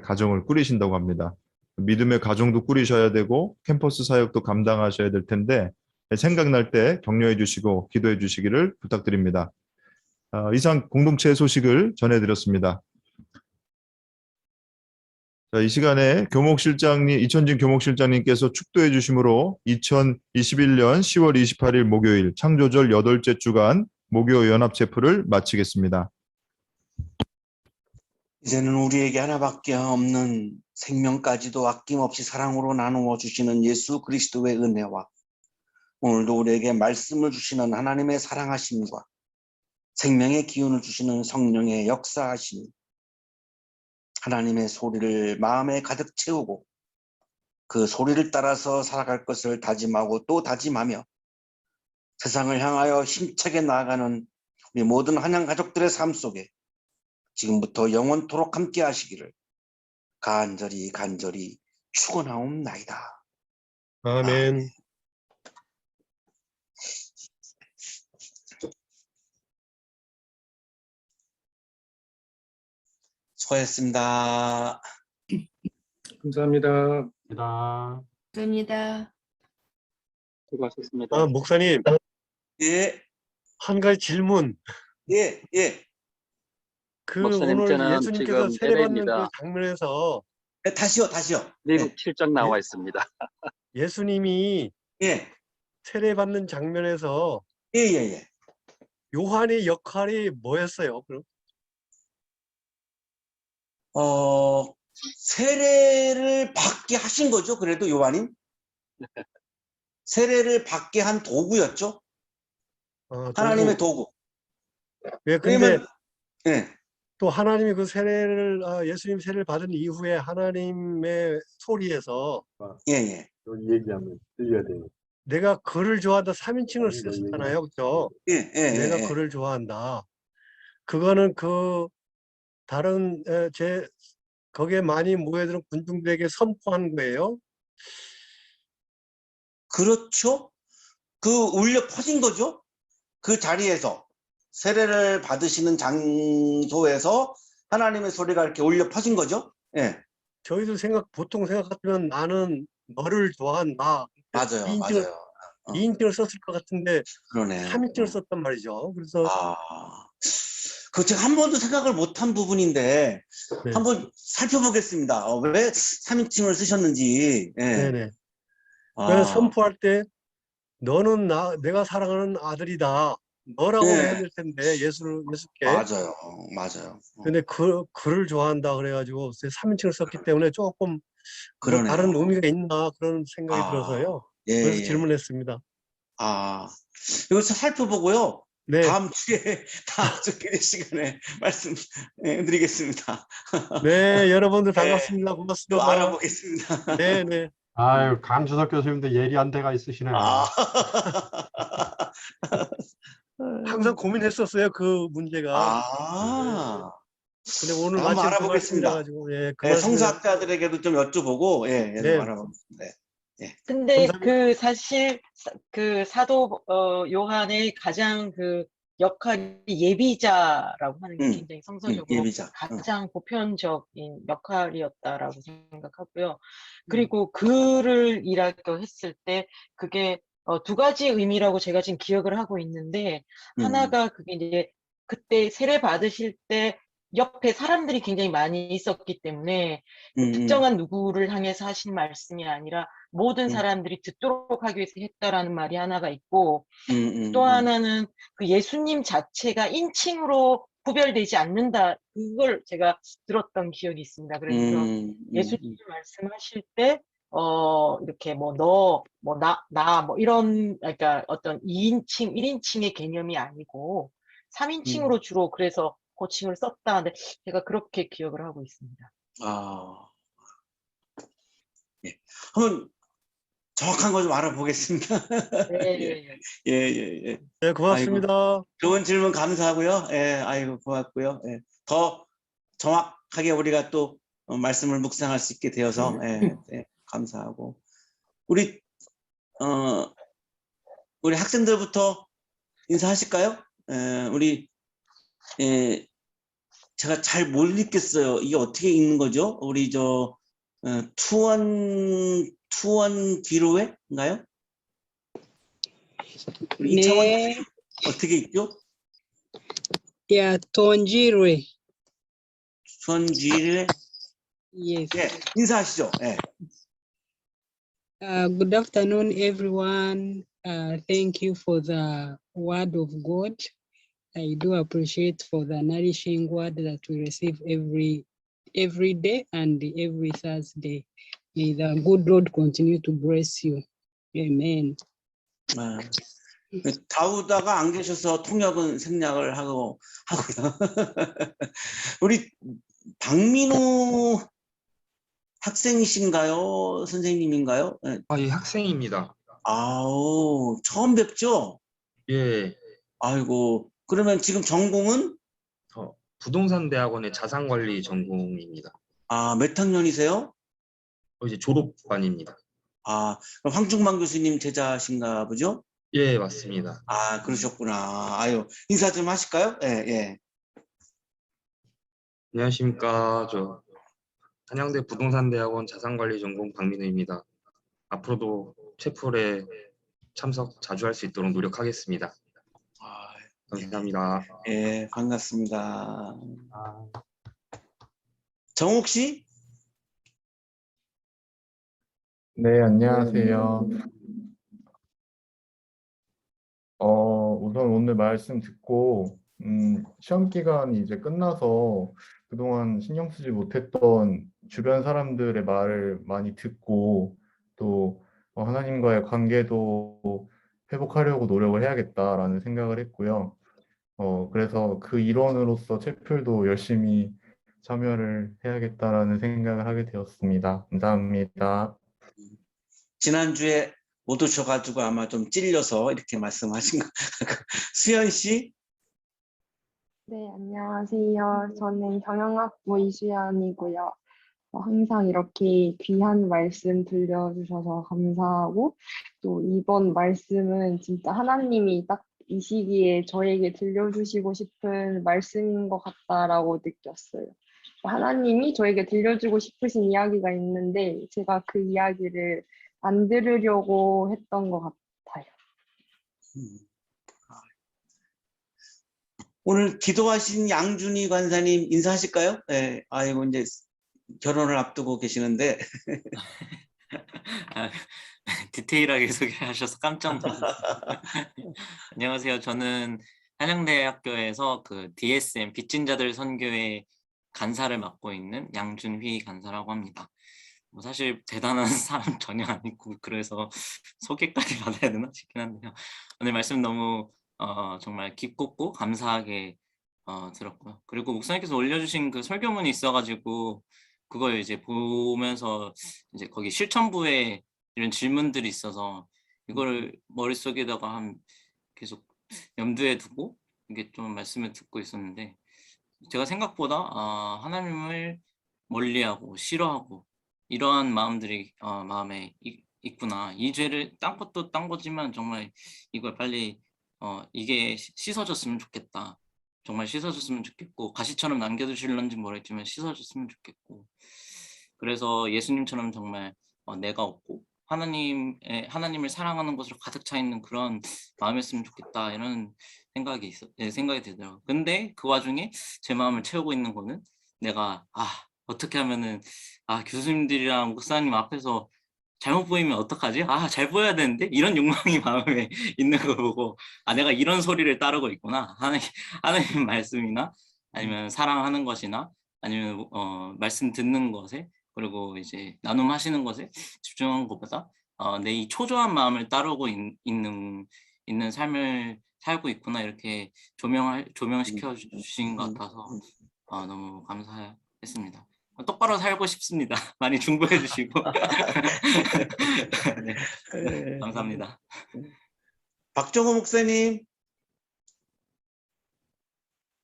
Speaker 1: 가정을 꾸리신다고 합니다. 믿음의 가정도 꾸리셔야 되고 캠퍼스 사역도 감당하셔야 될 텐데 생각날 때 격려해 주시고 기도해 주시기를 부탁드립니다. 이상 공동체 소식을 전해드렸습니다. 자, 이 시간에 이천진 교목실장님께서 축도해 주심으로 2021년 10월 28일 목요일 창조절 8째 주간 목요 연합 체프를 마치겠습니다.
Speaker 4: 이제는 우리에게 하나밖에 없는 생명까지도 아낌없이 사랑으로 나누어 주시는 예수 그리스도의 은혜와 오늘도 우리에게 말씀을 주시는 하나님의 사랑하심과 생명의 기운을 주시는 성령의 역사하심, 하나님의 소리를 마음에 가득 채우고 그 소리를 따라서 살아갈 것을 다짐하고 또 다짐하며 세상을 향하여 힘차게 나아가는 우리 모든 한양 가족들의 삶 속에 지금부터 영원토록 함께 하시기를 간절히 축원하옵나이다.
Speaker 6: 아멘.
Speaker 4: 수고했습니다.
Speaker 6: 감사합니다.
Speaker 5: 감사합니다.
Speaker 7: 수고하셨습니다.
Speaker 6: 목사님,
Speaker 4: 예,
Speaker 6: 한 가지 질문.
Speaker 4: 예.
Speaker 7: 목사님,
Speaker 6: 오늘
Speaker 7: 저는
Speaker 6: 예수님께서
Speaker 7: 지금
Speaker 6: 세례받는 그
Speaker 7: LA입니다.
Speaker 6: 장면에서
Speaker 4: 네, 다시요.
Speaker 7: 미국 출장 나와 있습니다.
Speaker 6: 예수님이
Speaker 4: 예.
Speaker 6: 세례받는 장면에서
Speaker 4: 예.
Speaker 6: 요한의 역할이 뭐였어요? 그럼?
Speaker 4: 세례를 받게 하신 거죠. 그래도 요한이 세례를 받게 한 도구였죠. 하나님의 도구.
Speaker 6: 왜 근데
Speaker 4: 그러면 예.
Speaker 6: 또 하나님이 그 예수님 세례를 받은 이후에 하나님의 소리에서
Speaker 4: 예.
Speaker 8: 얘기하면 들려야 돼요.
Speaker 6: 내가 그를 좋아한다 3인칭을 쓰셨잖아요. 그렇죠?
Speaker 4: 예.
Speaker 6: 내가 그를 좋아한다. 그거는 그 다른 거기에 많이 모여드는 군중들에게 선포한 거예요.
Speaker 4: 그렇죠. 그 울려 퍼진 거죠. 그 자리에서 세례를 받으시는 장소에서 하나님의 소리가 이렇게 울려 퍼진 거죠. 예.
Speaker 6: 저희도 보통 생각하면 나는 너를 좋아한다.
Speaker 4: 맞아요.
Speaker 6: 2인칭을 썼을 것 같은데
Speaker 4: 그러네.
Speaker 6: 3인칭을 썼단 말이죠. 그래서
Speaker 4: 그 제가 한 번도 생각을 못한 부분인데
Speaker 6: 네.
Speaker 4: 한번 살펴보겠습니다. 왜 3인칭을 쓰셨는지. 예.
Speaker 6: 네네. 그래서 선포할 때 너는 내가 사랑하는 아들이다. 너라고
Speaker 4: 네.
Speaker 6: 해야 될 텐데 예수께.
Speaker 4: 맞아요.
Speaker 6: 근데 그를 좋아한다 그래가지고 3인칭을 썼기 때문에 조금
Speaker 4: 그러네요.
Speaker 6: 다른 의미가 있나 그런 생각이 들어서요.
Speaker 4: 예,
Speaker 6: 그래서 질문했습니다.
Speaker 4: 여기서 살펴보고요.
Speaker 6: 네.
Speaker 4: 다음 주 기대 시간에 말씀드리겠습니다.
Speaker 6: 네, 여러분들
Speaker 4: 네.
Speaker 6: 반갑습니다.
Speaker 4: 또
Speaker 6: 고맙습니다.
Speaker 4: 알아보겠습니다.
Speaker 6: 네.
Speaker 8: 아유, 강주석 교수님도 예리한 데가 있으시네요.
Speaker 6: 항상 고민했었어요, 그 문제가. 근데 오늘
Speaker 4: 한번
Speaker 6: 마침 그
Speaker 4: 알아보겠습니다.
Speaker 6: 말씀이라가지고, 예, 그
Speaker 4: 네,
Speaker 6: 말씀을-
Speaker 4: 성서학자들에게도 좀 여쭤보고
Speaker 6: 네.
Speaker 4: 좀 알아보겠습니다.
Speaker 5: 근데
Speaker 6: 감사합니다.
Speaker 5: 그 사실 그 사도 요한의 가장 그 역할이 예비자라고 하는 게 굉장히 성서적으로
Speaker 4: 예비자.
Speaker 5: 가장 보편적인 역할이었다라고 생각하고요. 그리고 글을 일하고 했을 때 그게 두 가지 의미라고 제가 지금 기억을 하고 있는데,
Speaker 4: 음.
Speaker 5: 하나가 그게 이제 그때 세례 받으실 때 옆에 사람들이 굉장히 많이 있었기 때문에 특정한 누구를 향해서 하신 말씀이 아니라 모든 사람들이 듣도록 하기 위해서 했다라는 말이 하나가 있고, 또 하나는 그 예수님 자체가 인칭으로 구별되지 않는다. 그걸 제가 들었던 기억이 있습니다. 그래서 예수님 말씀하실 때, 이렇게 뭐 너, 뭐 나, 뭐 이런, 그러니까 어떤 2인칭, 1인칭의 개념이 아니고 3인칭으로 주로 그래서 호칭을 썼다는데 제가 그렇게 기억을 하고 있습니다.
Speaker 4: 아, 예. 한번 정확한 거 좀 알아보겠습니다.
Speaker 5: 네.
Speaker 4: 예, 예, 예.
Speaker 6: 네, 고맙습니다.
Speaker 4: 좋은 질문 감사하고요. 예, 아이고, 고맙고요. 예. 더 정확하게 우리가 또 말씀을 묵상할 수 있게 되어서, 예, 예, 감사하고. 우리, 우리 학생들부터 인사하실까요? 우리, 예, 제가 잘 못 읽겠어요. 이게 어떻게 읽는 거죠? 우리 투원 뒤로에인가요? 우리 이창원
Speaker 9: 네,
Speaker 4: 어떻게 읽죠?
Speaker 9: yeah, Tonjire.
Speaker 4: 투원 뒤로에
Speaker 9: Yes.
Speaker 4: 예, 인사하시죠. 예.
Speaker 9: Good afternoon, everyone. Thank you for the word of God. I do appreciate for the nourishing word that we receive every day and every Thursday. May the good Lord continue to bless you. Amen.
Speaker 4: 아, 다우다가 안 계셔서 통역은 생략을 하고요. 우리 박민우 학생이신가요? 선생님인가요? 네.
Speaker 10: 예, 학생입니다.
Speaker 4: 아우, 처음 뵙죠?
Speaker 10: 예,
Speaker 4: 아이고, 그러면 지금 전공은?
Speaker 10: 부동산 대학원의 자산관리 전공입니다.
Speaker 4: 아, 몇 학년이세요?
Speaker 10: 이제 졸업반입니다.
Speaker 4: 아, 그럼 황중만 교수님 제자신가 보죠?
Speaker 10: 예, 맞습니다.
Speaker 4: 아, 그러셨구나. 아유, 인사 좀 하실까요? 예, 예.
Speaker 10: 안녕하십니까. 저 한양대 부동산대학원 자산관리 전공 박민우입니다. 앞으로도 채플에 참석 자주 할 수 있도록 노력하겠습니다.
Speaker 4: 아,
Speaker 10: 감사합니다.
Speaker 4: 예, 반갑습니다. 정옥 씨?
Speaker 11: 네, 안녕하세요. 우선 오늘 말씀 듣고, 시험 기간이 이제 끝나서 그동안 신경 쓰지 못했던 주변 사람들의 말을 많이 듣고, 또 하나님과의 관계도 회복하려고 노력을 해야겠다라는 생각을 했고요. 그래서 그 일원으로서 채플도 열심히 참여를 해야겠다라는 생각을 하게 되었습니다. 감사합니다.
Speaker 4: 지난주에 못 오셔가지고 아마 좀 찔려서 이렇게 말씀하신 거. 수연 씨?
Speaker 12: 네, 안녕하세요. 저는 경영학부 이수연이고요. 항상 이렇게 귀한 말씀 들려주셔서 감사하고, 또 이번 말씀은 진짜 하나님이 딱 이 시기에 저에게 들려주시고 싶은 말씀인 것 같다라고 느꼈어요. 하나님이 저에게 들려주고 싶으신 이야기가 있는데, 제가 그 이야기를 안 들으려고 했던 것 같아요.
Speaker 4: 오늘 기도하신 양준희 관사님 인사하실까요? 네, 아이고 이제 결혼을 앞두고 계시는데
Speaker 3: 디테일하게 소개하셔서 깜짝 놀랐어요. 안녕하세요. 저는 한양대학교에서 그 DSM 빚진 자들 선교회 간사를 맡고 있는 양준휘 간사라고 합니다. 뭐 사실 대단한 사람 전혀 아니고 그래서 소개까지 받아야 되나 싶긴 한데요. 오늘 말씀 너무 정말 기뻤고 감사하게 들었고요. 그리고 목사님께서 올려주신 그 설교문이 있어가지고 그걸 이제 보면서 이제 거기 실천부에 이런 질문들이 있어서 이거를 머릿속에다가 계속 염두에 두고 이게 좀 말씀을 듣고 있었는데 제가 생각보다 하나님을 멀리하고 싫어하고 이러한 마음들이 마음에 있구나. 이 죄를 딴 것도 딴 거지만 정말 이걸 빨리 이게 씻어졌으면 좋겠다. 정말 씻어졌으면 좋겠고 가시처럼 남겨두실런지 모르겠지만 씻어졌으면 좋겠고 그래서 예수님처럼 정말 내가 없고 하나님을 사랑하는 것으로 가득 차 있는 그런 마음이었으면 좋겠다 이런 생각이 들더라고요. 근데 그 와중에 제 마음을 채우고 있는 거는 내가 어떻게 하면은 교수님들이랑 목사님 앞에서 잘못 보이면 어떡하지? 잘 보여야 되는데 이런 욕망이 마음에 있는 걸 보고 내가 이런 소리를 따르고 있구나. 하나님 말씀이나 아니면 사랑하는 것이나 아니면 말씀 듣는 것에 그리고 이제 나눔하시는 것에 집중한 것보다 내 이 초조한 마음을 따르고 있는 삶을 살고 있구나 이렇게 조명시켜 주신 것 같아서 너무 감사했습니다. 똑바로 살고 싶습니다. 많이 중보해 주시고. 네, 감사합니다.
Speaker 4: 박정호 목사님.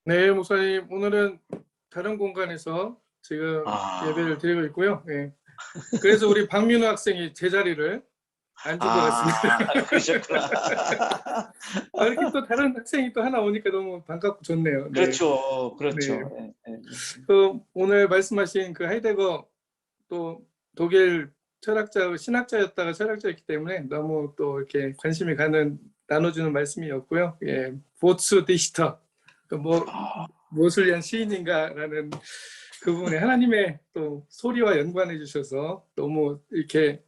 Speaker 13: 네, 목사님 오늘은 다른 공간에서 지금 예배를 드리고 있고요. 네. 그래서 우리 박민우 학생이 제 자리를 앉은 것 같습니다.
Speaker 4: 그러셨구나.
Speaker 13: 이렇게 또 다른 학생이 또 하나 오니까 너무 반갑고 좋네요. 네.
Speaker 4: 그렇죠, 그렇죠.
Speaker 13: 네. 오늘 말씀하신 그 하이데거 또 독일 신학자였다가 철학자였기 때문에 너무 또 이렇게 관심이 가는 나눠주는 말씀이었고요. 예, 보츠 디시터 무엇을 위한 시인인가라는 그 부분에 하나님의 또 소리와 연관해 주셔서 너무 이렇게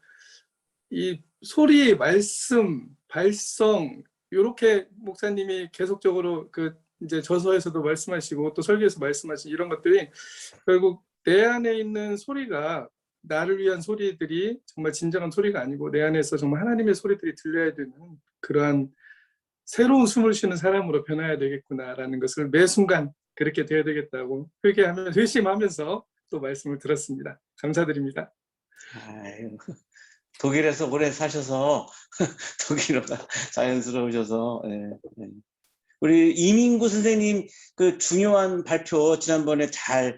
Speaker 13: 이 소리, 말씀, 발성 이렇게 목사님이 계속적으로 그 이제 저서에서도 말씀하시고 또 설교에서 말씀하신 이런 것들이 결국 내 안에 있는 소리가 나를 위한 소리들이 정말 진정한 소리가 아니고 내 안에서 정말 하나님의 소리들이 들려야 되는 그러한 새로운 숨을 쉬는 사람으로 변화해야 되겠구나라는 것을 매 순간 그렇게 되어야 되겠다고 회심하면서 또 말씀을 들었습니다. 감사드립니다.
Speaker 4: 독일에서 오래 사셔서 독일어가 자연스러우셔서 우리 이민구 선생님 그 중요한 발표 지난번에 잘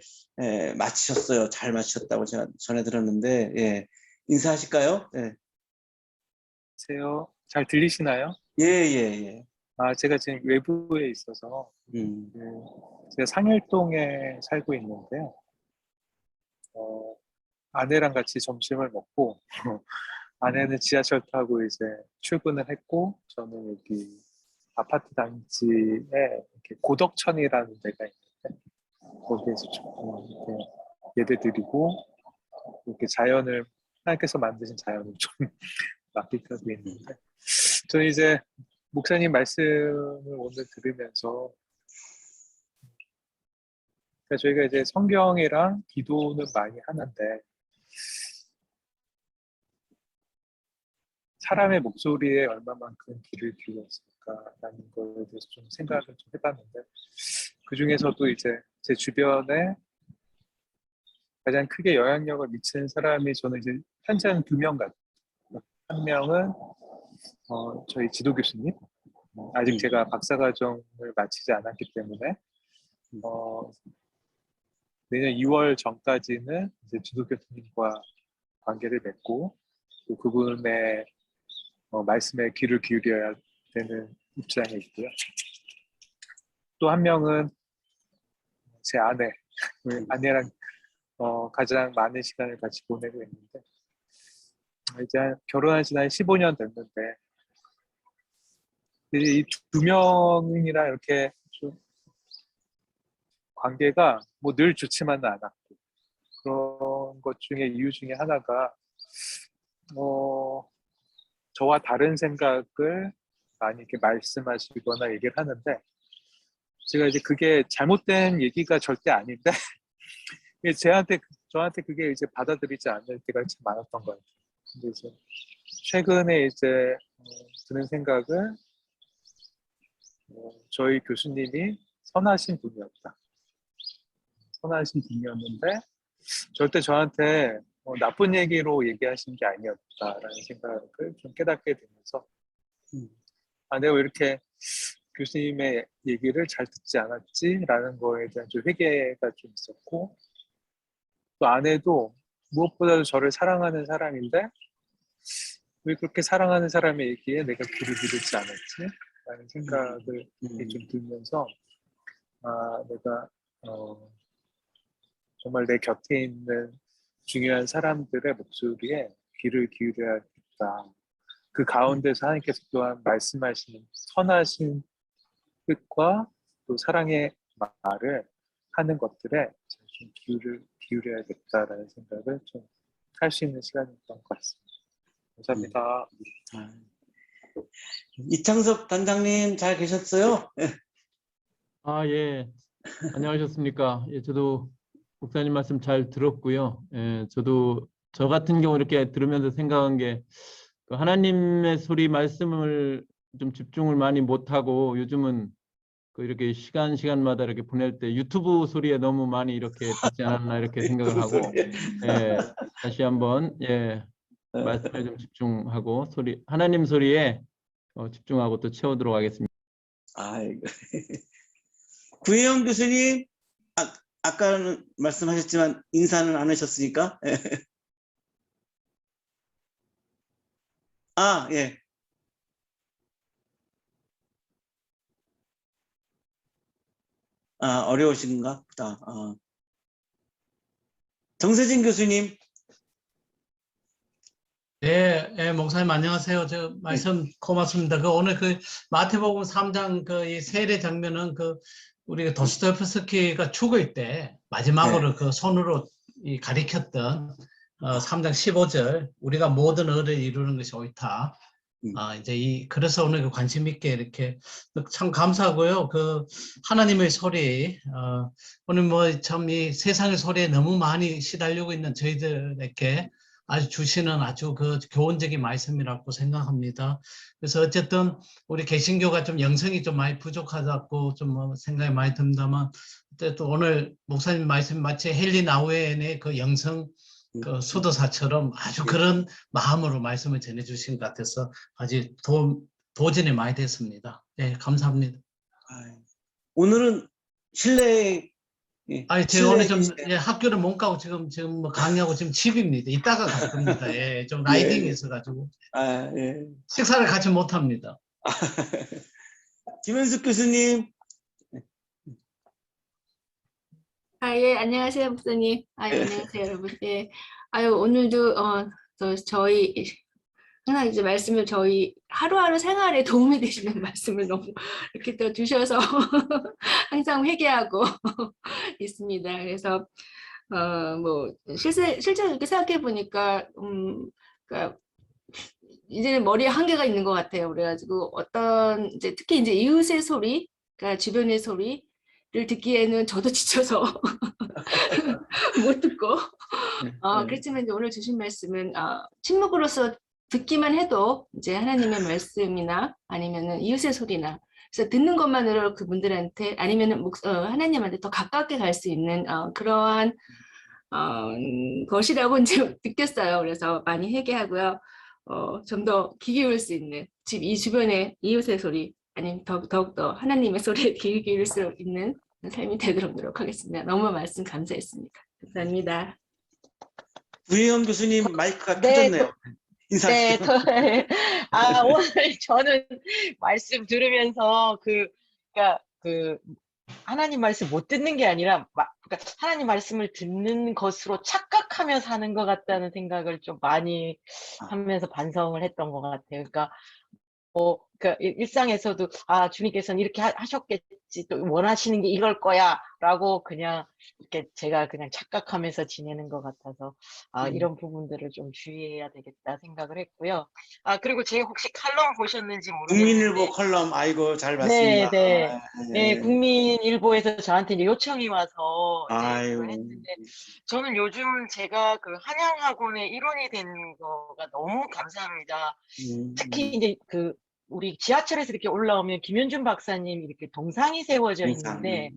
Speaker 4: 마치셨어요. 잘 마치셨다고 제가 전해 들었는데 인사하실까요?
Speaker 14: 안녕하세요. 잘 들리시나요?
Speaker 4: 예.
Speaker 14: 제가 지금 외부에 있어서 제가 상일동에 살고 있는데요. 아내랑 같이 점심을 먹고 아내는 지하철 타고 이제 출근을 했고 저는 여기 아파트 단지에 이렇게 고덕천이라는 데가 있는데 거기에서 조금 이렇게 예배드리고 이렇게 자연을 하나님께서 만드신 자연을 좀 맡기고 있는데 저는 이제 목사님 말씀을 오늘 들으면서 저희가 이제 성경이랑 기도는 많이 하는데 사람의 목소리에 얼마만큼 귀를 기울였을까라는 거에 대해서 좀 생각을 좀 해봤는데 그 중에서도 이제 제 주변에 가장 크게 영향력을 미치는 사람이 저는 이제 현재 한 2명 같아요. 한 명은 저희 지도 교수님. 아직 제가 박사과정을 마치지 않았기 때문에 내년 2월 전까지는 이제 지도 교수님과 관계를 맺고 또 그분의 말씀에 귀를 기울여야 되는 입장에 있고요. 또 한 명은 제 아내랑 가장 많은 시간을 같이 보내고 있는데 이제 결혼한 지는 15년 됐는데 이 2명이랑 이렇게 좀 관계가 뭐 늘 좋지만은 않았고 그런 것 중에 이유 중에 하나가 저와 다른 생각을 많이 이렇게 말씀하시거나 얘기를 하는데 제가 이제 그게 잘못된 얘기가 절대 아닌데 저한테 그게 이제 받아들이지 않을 때가 참 많았던 것 같아요. 근데 이제 최근에 이제 드는 생각은 저희 교수님이 선하신 분이었다. 선하신 분이었는데 절대 저한테 나쁜 얘기로 얘기하신 게 아니었다라는 생각을 좀 깨닫게 되면서 내가 왜 이렇게 교수님의 얘기를 잘 듣지 않았지라는 거에 대한 좀 회개가 좀 있었고 또 아내도 무엇보다도 저를 사랑하는 사람인데 왜 그렇게 사랑하는 사람의 얘기에 내가 귀를 기울이지 않았지? 라는 생각을 좀 들면서 내가 정말 내 곁에 있는 중요한 사람들의 목소리에 귀를 기울여야겠다 아니었다. 그 가운데서 하나님께서 또한 말씀하시는 선하신 뜻과 또 사랑의 말을 하는 것들에 좀 기울여야겠다라는 생각을 좀 할 수 있는 시간이었던 것 같습니다. 감사합니다.
Speaker 4: 이창섭 단장님 잘 계셨어요?
Speaker 15: 아, 예. 안녕하셨습니까? 예, 저도 목사님 말씀 잘 들었고요. 예, 저도 저 같은 경우 이렇게 들으면서 생각한 게 그 하나님의 소리 말씀을 좀 집중을 많이 못하고 요즘은 그 이렇게 시간마다 이렇게 보낼 때 유튜브 소리에 너무 많이 이렇게 듣지 않았나 이렇게 생각을 하고 예, 다시 한번 예, 말씀에 좀 집중하고 하나님 소리에 집중하고 또 채우도록 하겠습니다.
Speaker 4: 아이고. 구혜영 교수님, 아까는 말씀하셨지만 인사는 안 하셨으니까. 아, 예. 아, 어려우신가 보다. 정세진 교수님.
Speaker 16: 네, 예, 목사님 안녕하세요. 저 말씀 고맙습니다. 오늘 그 마태복음 3장 이 세례 장면은 우리가 도스토옙스키가 죽을 때 마지막으로 그 손으로 가리켰던 3장 15절 우리가 모든 의를 이루는 것이 옳다. 이제 그래서 오늘 관심 있게 이렇게 참 감사하고요. 하나님의 소리 오늘 뭐 참 이 세상의 소리에 너무 많이 시달리고 있는 저희들에게 아주 주시는 아주 교훈적인 말씀이라고 생각합니다. 그래서 어쨌든 우리 개신교가 좀 영성이 좀 많이 부족하다고 좀 생각이 많이 듭니다만 또 오늘 목사님 말씀 마치 헨리 나우엔의 영성 수도사처럼 아주 그런 마음으로 말씀을 전해주신 것 같아서 아주 도전이 많이 됐습니다. 네, 감사합니다.
Speaker 4: 오늘은 실내
Speaker 16: 제가 오늘 좀 학교를 못 가고 지금 뭐 강의하고 지금 집입니다. 이따가 갈 겁니다. 예, 좀 라이딩이 있어가지고 식사를 같이 못 합니다.
Speaker 4: 김현숙 교수님.
Speaker 17: 예, 안녕하세요, 목사님. 안녕하세요, 여러분. 예. 오늘도 저희 항상 이제 말씀을 저희 하루하루 생활에 도움이 되시는 말씀을 너무 이렇게 또 주셔서 항상 회개하고 있습니다. 그래서 뭐 실제로 이렇게 생각해 보니까 그러니까 이제는 머리에 한계가 있는 것 같아요. 그래가지고 이제 특히 이제 이웃의 소리, 그러니까 주변의 소리를 듣기에는 저도 지쳐서 못 듣고 그렇지만 이제 오늘 주신 말씀은 침묵으로서 듣기만 해도 이제 하나님의 말씀이나 아니면은 이웃의 소리나 그래서 듣는 것만으로 그분들한테 아니면은 하나님한테 더 가깝게 갈 수 있는 그러한 것이라고 이제 느꼈어요. 그래서 많이 회개하고요. 좀 더 귀 기울 수 있는 이 주변의 이웃의 소리 아니면 더욱더 하나님의 소리에 귀 기울 수 있는 삶이 되도록 노력하겠습니다. 너무 말씀 감사했습니다. 감사합니다.
Speaker 4: 구혜영 교수님 마이크가 켜졌네요.
Speaker 5: 네, 오늘 저는 말씀 들으면서 그러니까 하나님 말씀 못 듣는 게 아니라 그러니까 하나님 말씀을 듣는 것으로 착각하며 사는 것 같다는 생각을 좀 많이 하면서 반성을 했던 것 같아요. 그러니까 일상에서도 주님께서는 이렇게 하셨겠지 또 원하시는 게 이걸 거야 라고 그냥 이렇게 제가 그냥 착각하면서 지내는 것 같아서 이런 부분들을 좀 주의해야 되겠다 생각을 했고요. 그리고 제가 혹시 칼럼 보셨는지 모르겠는데
Speaker 4: 국민일보 칼럼 아이고 잘 봤습니다.
Speaker 5: 네, 국민일보에서 저한테 이제 요청이 와서 그걸 했는데 저는 요즘 제가 한양학원의 일원이 된 거가 너무 감사합니다. 특히 이제 우리 지하철에서 이렇게 올라오면 김현준 박사님 이렇게 동상이 세워져 있는데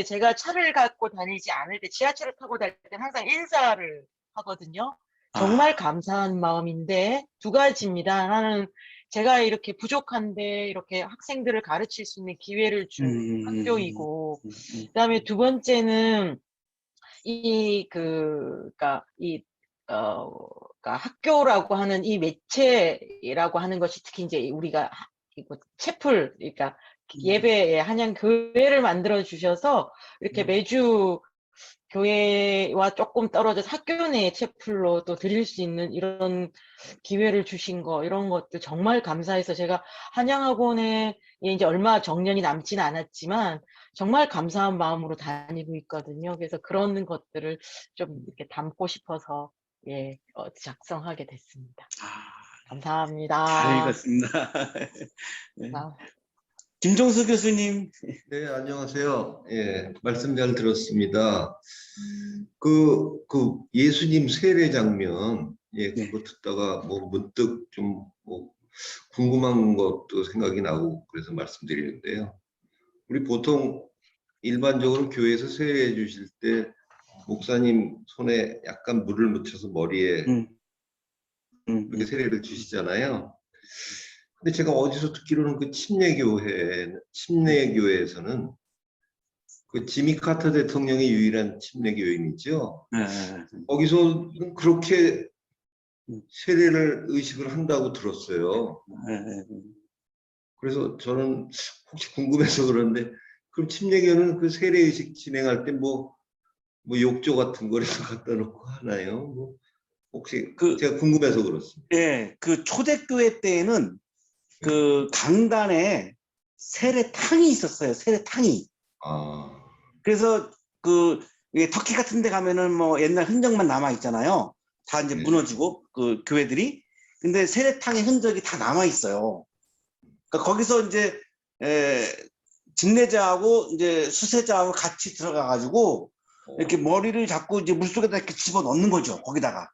Speaker 5: 제가 차를 갖고 다니지 않을 때 지하철을 타고 다닐 때 항상 인사를 하거든요. 정말 감사한 마음인데 두 가지입니다. 하나는 제가 이렇게 부족한데 이렇게 학생들을 가르칠 수 있는 기회를 준 학교이고 그다음에 두 번째는 그러니까 학교라고 하는 이 매체라고 하는 것이 특히 이제 우리가 채플, 그러니까 예배에 한양 교회를 만들어 주셔서 이렇게 매주 교회와 조금 떨어져서 학교 내 채플로 또 드릴 수 있는 이런 기회를 주신 거, 이런 것들 정말 감사해서 제가 한양학원에 이제 얼마 정년이 남지는 않았지만 정말 감사한 마음으로 다니고 있거든요. 그래서 그런 것들을 좀 이렇게 담고 싶어서 작성하게 됐습니다. 감사합니다.
Speaker 4: 잘 읽었습니다. 네.
Speaker 5: 아.
Speaker 4: 김종수 교수님.
Speaker 18: 네, 안녕하세요. 예, 말씀 잘 들었습니다. 그 예수님 세례 장면, 예, 그거 듣다가 뭐 문득 좀 뭐 궁금한 것도 생각이 나고 그래서 말씀드리는데요. 우리 보통 일반적으로 교회에서 세례해 주실 때 목사님 손에 약간 물을 묻혀서 머리에 그렇게 세례를 주시잖아요. 근데 제가 어디서 듣기로는 그 침례교회에서는 그 지미 카터 대통령이 유일한 침례교인이죠. 거기서는 그렇게 세례를 의식을 한다고 들었어요. 그래서 저는 혹시 궁금해서 그런데 그럼 침례교는 그 세례 의식 진행할 때 뭐 욕조 같은 거라도 갖다 놓고 하나요? 뭐 혹시 제가 궁금해서 그렇습니다.
Speaker 4: 예, 그 초대교회 때에는 그 강단에 세례탕이 있었어요. 세례탕이. 그래서 그 터키 같은 데 가면은 뭐 옛날 흔적만 남아 있잖아요. 다 이제 무너지고 그 교회들이. 근데 세례탕의 흔적이 다 남아 있어요. 그러니까 거기서 이제 진례자하고 이제 수세자하고 같이 들어가 가지고 이렇게 머리를 잡고 이제 물속에다 이렇게 집어 넣는 거죠. 거기다가.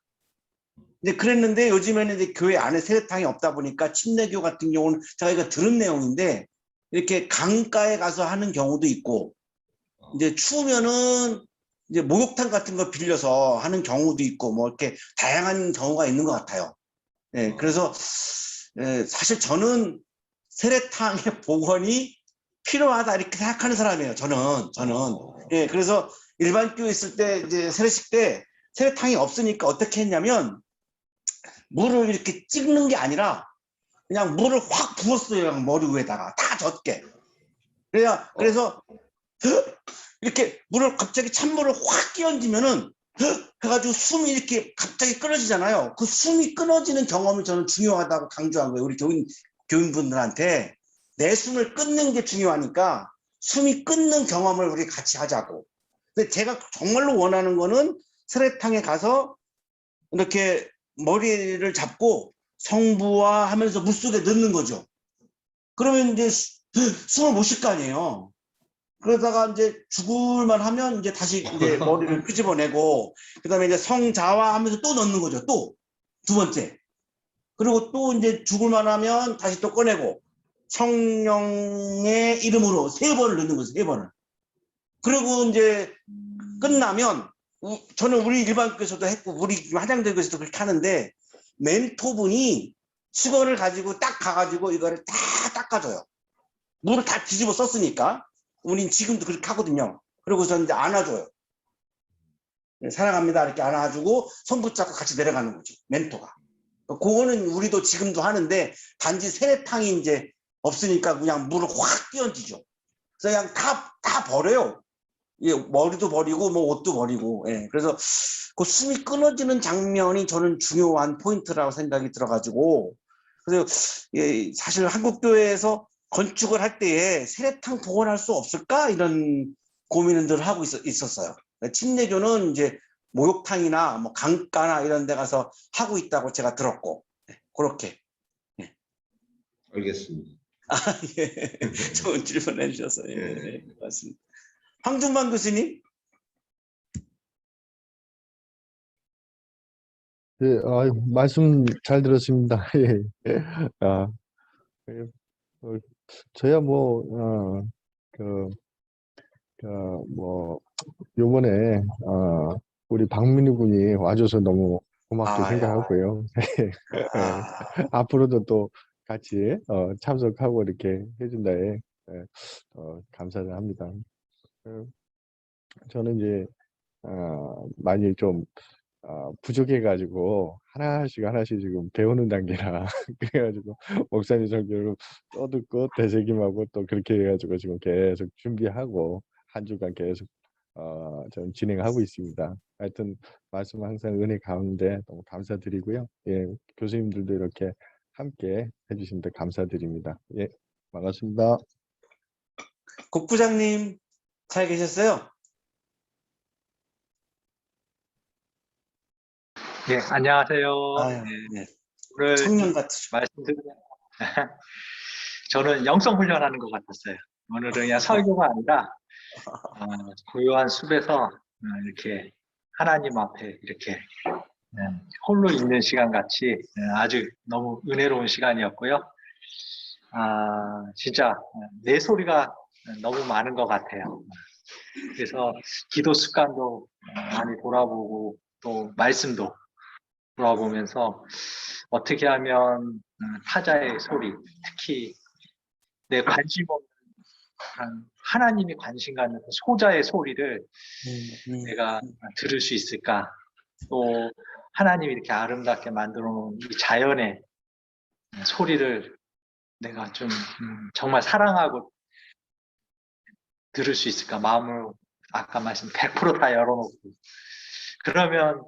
Speaker 4: 이제 그랬는데 요즘에는 이제 교회 안에 세례탕이 없다 보니까 침례교 같은 경우는 저희가 들은 내용인데 이렇게 강가에 가서 하는 경우도 있고 이제 추우면은 이제 목욕탕 같은 거 빌려서 하는 경우도 있고 뭐 이렇게 다양한 경우가 있는 것 같아요. 예, 그래서 사실 저는 세례탕의 복원이 필요하다 이렇게 생각하는 사람이에요. 저는. 예, 그래서 일반 교회 있을 때 이제 세례식 때 세례탕이 없으니까 어떻게 했냐면 물을 이렇게 찍는 게 아니라 그냥 물을 확 부었어요. 머리 위에다가 다 젖게. 그래서 이렇게 물을 갑자기 찬물을 확 끼얹으면은 해가지고 숨이 이렇게 갑자기 끊어지잖아요. 그 숨이 끊어지는 경험이 저는 중요하다고 강조한 거예요. 우리 교인분들한테 내 숨을 끊는 게 중요하니까 숨이 끊는 경험을 우리 같이 하자고. 근데 제가 정말로 원하는 거는 세례탕에 가서 이렇게 머리를 잡고 성부와 하면서 물속에 넣는 거죠. 그러면 이제 숨을 못 쉴 거 아니에요. 그러다가 이제 죽을만 하면 이제 다시 이제 머리를 끄집어내고 그다음에 이제 성자와 하면서 또 넣는 거죠. 또 두 번째. 그리고 또 이제 죽을만 하면 다시 또 꺼내고 성령의 이름으로 3번을 넣는 거죠. 3번을. 그리고 이제 끝나면 저는 우리 일반교에서도 했고 우리 한양대교에서도 그렇게 하는데 멘토분이 수건을 가지고 딱 가가지고 이거를 다 닦아줘요. 물을 다 뒤집어 썼으니까 우린 지금도 그렇게 하거든요. 그리고서 이제 안아줘요. 사랑합니다 이렇게 안아주고 손 붙잡고 같이 내려가는 거죠. 멘토가. 그거는 우리도 지금도 하는데 단지 세례탕이 이제 없으니까 그냥 물을 확 끼얹지죠. 그래서 그냥 다 버려요. 예, 머리도 버리고 뭐 옷도 버리고. 예, 그래서 그 숨이 끊어지는 장면이 저는 중요한 포인트라고 생각이 들어가지고 그래서 예, 사실 한국 교회에서 건축을 할 때에 세례탕 복원할 수 없을까 이런 고민을 늘 하고 있었어요. 침례교는 이제 목욕탕이나 뭐 강가나 이런 데 가서 하고 있다고 제가 들었고 예, 그렇게. 예.
Speaker 18: 알겠습니다.
Speaker 4: 예. 좋은 질문 해주셔서 예, 맞습니다. 황준만 교수님.
Speaker 19: 예, 말씀 잘 들었습니다. 예. 저야 뭐, 요번에, 우리 박민우 군이 와줘서 너무 고맙게 생각하고요. 앞으로도 또 같이, 참석하고 이렇게 해준다에, 감사합니다. 저는 이제, 많이 좀, 부족해가지고 하나씩 지금 배우는 단계라 그래가지고 목사님 설교를 또 듣고 되새김하고 또 그렇게 해가지고 지금 계속 준비하고 한 주간 계속 좀 진행하고 있습니다. 하여튼 말씀 항상 은혜 가운데 너무 감사드리고요. 예, 교수님들도 이렇게 함께 해주신 데 감사드립니다. 예, 반갑습니다.
Speaker 4: 국부장님 잘 계셨어요?
Speaker 14: 네, 안녕하세요.
Speaker 4: 아유, 네.
Speaker 14: 오늘
Speaker 4: 청년 같으시고.
Speaker 14: 말씀드리면 저는 영성 훈련하는 것 같았어요. 오늘은 그냥 설교가 아니라 고요한 숲에서 이렇게 하나님 앞에 이렇게 홀로 있는 시간 같이 아주 너무 은혜로운 시간이었고요. 진짜 내 소리가 너무 많은 것 같아요. 그래서 기도 습관도 많이 돌아보고 또 말씀도 돌아보면서 어떻게 하면 타자의 소리, 특히 내 관심 없는 하나님이 관심 갖는 소자의 소리를 내가 들을 수 있을까? 또 하나님이 이렇게 아름답게 만들어 놓은 이 자연의 소리를 내가 좀 정말 사랑하고 들을 수 있을까? 마음을 아까 말씀 100% 다 열어놓고 그러면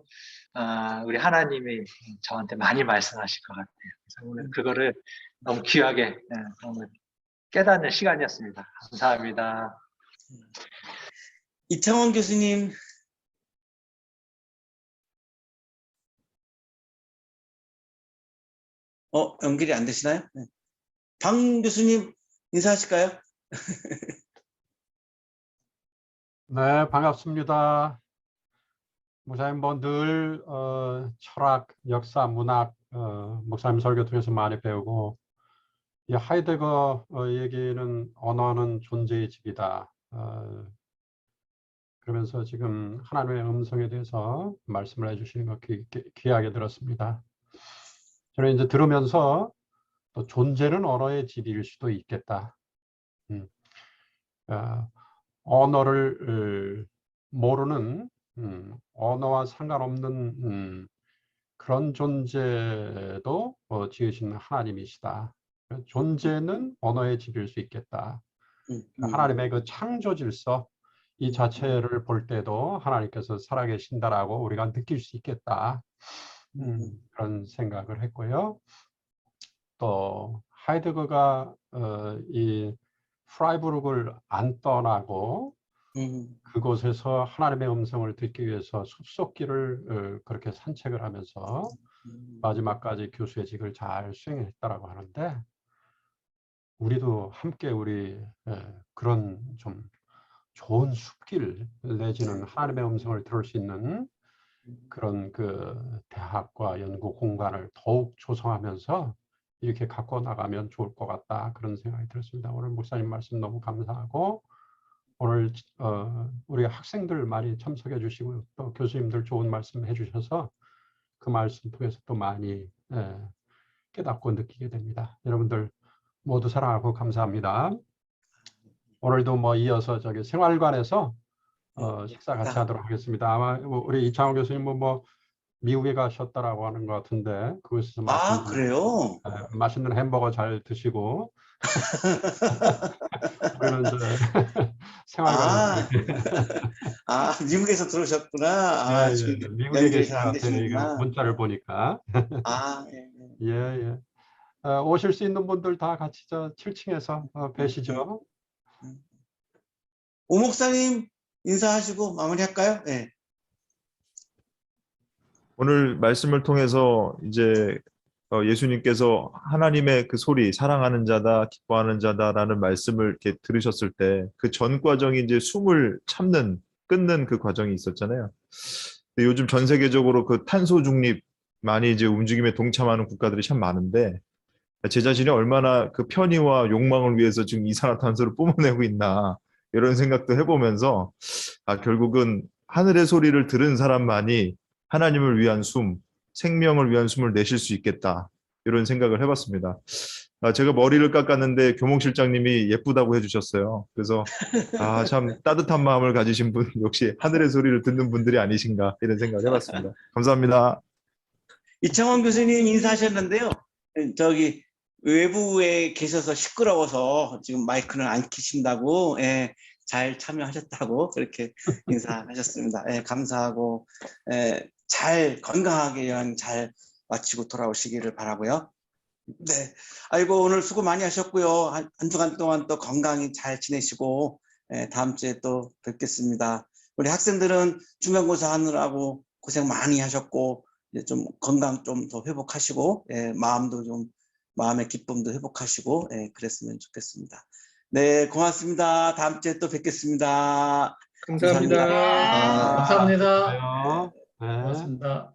Speaker 14: 우리 하나님이 저한테 많이 말씀하실 것 같아요. 그래서 오늘 그거를 너무 귀하게 오늘 깨닫는 시간이었습니다. 감사합니다.
Speaker 4: 이창원 교수님. 연결이 안 되시나요? 네. 방 교수님 인사하실까요?
Speaker 8: 네, 반갑습니다. 목사님 늘 철학, 역사, 문학 목사님 설교 통해서 많이 배우고 이 하이데거 얘기는 언어는 존재의 집이다. 그러면서 지금 하나님의 음성에 대해서 말씀을 해주시는 거 귀하게 들었습니다. 저는 이제 들으면서 또 존재는 언어의 집일 수도 있겠다. 언어를 모르는 언어와 상관없는 그런 존재도 지으신 하나님이시다. 존재는 언어의 집일 수 있겠다. 하나님의 그 창조 질서 이 자체를 볼 때도 하나님께서 살아계신다라고 우리가 느낄 수 있겠다. 그런 생각을 했고요. 또 하이데거가 이 프라이부르크를 안 떠나고 그곳에서 하나님의 음성을 듣기 위해서 숲속길을 그렇게 산책을 하면서 마지막까지 교수의 직을 잘 수행했다라고 하는데 우리도 함께 우리 그런 좀 좋은 숲길 내지는 하나님의 음성을 들을 수 있는 그런 그 대학과 연구 공간을 더욱 조성하면서 이렇게 갖고 나가면 좋을 것 같다 그런 생각이 들었습니다. 오늘 목사님 말씀 너무 감사하고 오늘 우리 학생들 많이 참석해 주시고 또 교수님들 좋은 말씀 해주셔서 그 말씀 통해서 또 많이 깨닫고 느끼게 됩니다. 여러분들 모두 사랑하고 감사합니다. 오늘도 뭐 이어서 저기 생활관에서 식사 같이 하도록 하겠습니다. 아마 우리 이창호 교수님은 뭐 미국에 가셨다라고 하는 것 같은데 그곳에서
Speaker 4: 그래요?
Speaker 8: 맛있는 햄버거 잘 드시고 우리는 이제 생활관에
Speaker 4: 미국에서 들어오셨구나.
Speaker 8: 미국에 계신 것 같아요. 문자를 보니까. 예. 오실 수 있는 분들 다 같이 저 7층에서 뵈시죠.
Speaker 4: 오 목사님 인사하시고 마무리할까요? 네.
Speaker 1: 오늘 말씀을 통해서 이제 예수님께서 하나님의 그 소리, 사랑하는 자다, 기뻐하는 자다라는 말씀을 이렇게 들으셨을 때 그 전 과정이 이제 숨을 끊는 그 과정이 있었잖아요. 근데 요즘 전 세계적으로 그 탄소 중립 많이 이제 움직임에 동참하는 국가들이 참 많은데 제 자신이 얼마나 그 편의와 욕망을 위해서 지금 이산화탄소를 뿜어내고 있나 이런 생각도 해보면서 결국은 하늘의 소리를 들은 사람만이 하나님을 위한 숨, 생명을 위한 숨을 내쉴 수 있겠다 이런 생각을 해봤습니다. 제가 머리를 깎았는데 교목실장님이 예쁘다고 해주셨어요. 그래서 참 따뜻한 마음을 가지신 분 역시 하늘의 소리를 듣는 분들이 아니신가 이런 생각을 해봤습니다. 감사합니다.
Speaker 4: 이창원 교수님 인사하셨는데요. 저기 외부에 계셔서 시끄러워서 지금 마이크는 안 켜신다고 잘 참여하셨다고 그렇게 인사하셨습니다. 예, 감사하고 잘 건강하게 여행 잘 마치고 돌아오시기를 바라고요. 네, 아이고 오늘 수고 많이 하셨고요. 한 주간 동안 또 건강히 잘 지내시고 다음 주에 또 뵙겠습니다. 우리 학생들은 중간고사 하느라고 고생 많이 하셨고 이제 좀 건강 좀 더 회복하시고 마음도 좀 마음의 기쁨도 회복하시고 그랬으면 좋겠습니다. 네, 고맙습니다. 다음 주에 또 뵙겠습니다.
Speaker 13: 감사합니다.
Speaker 16: 감사합니다.
Speaker 8: 네.
Speaker 16: 고맙습니다.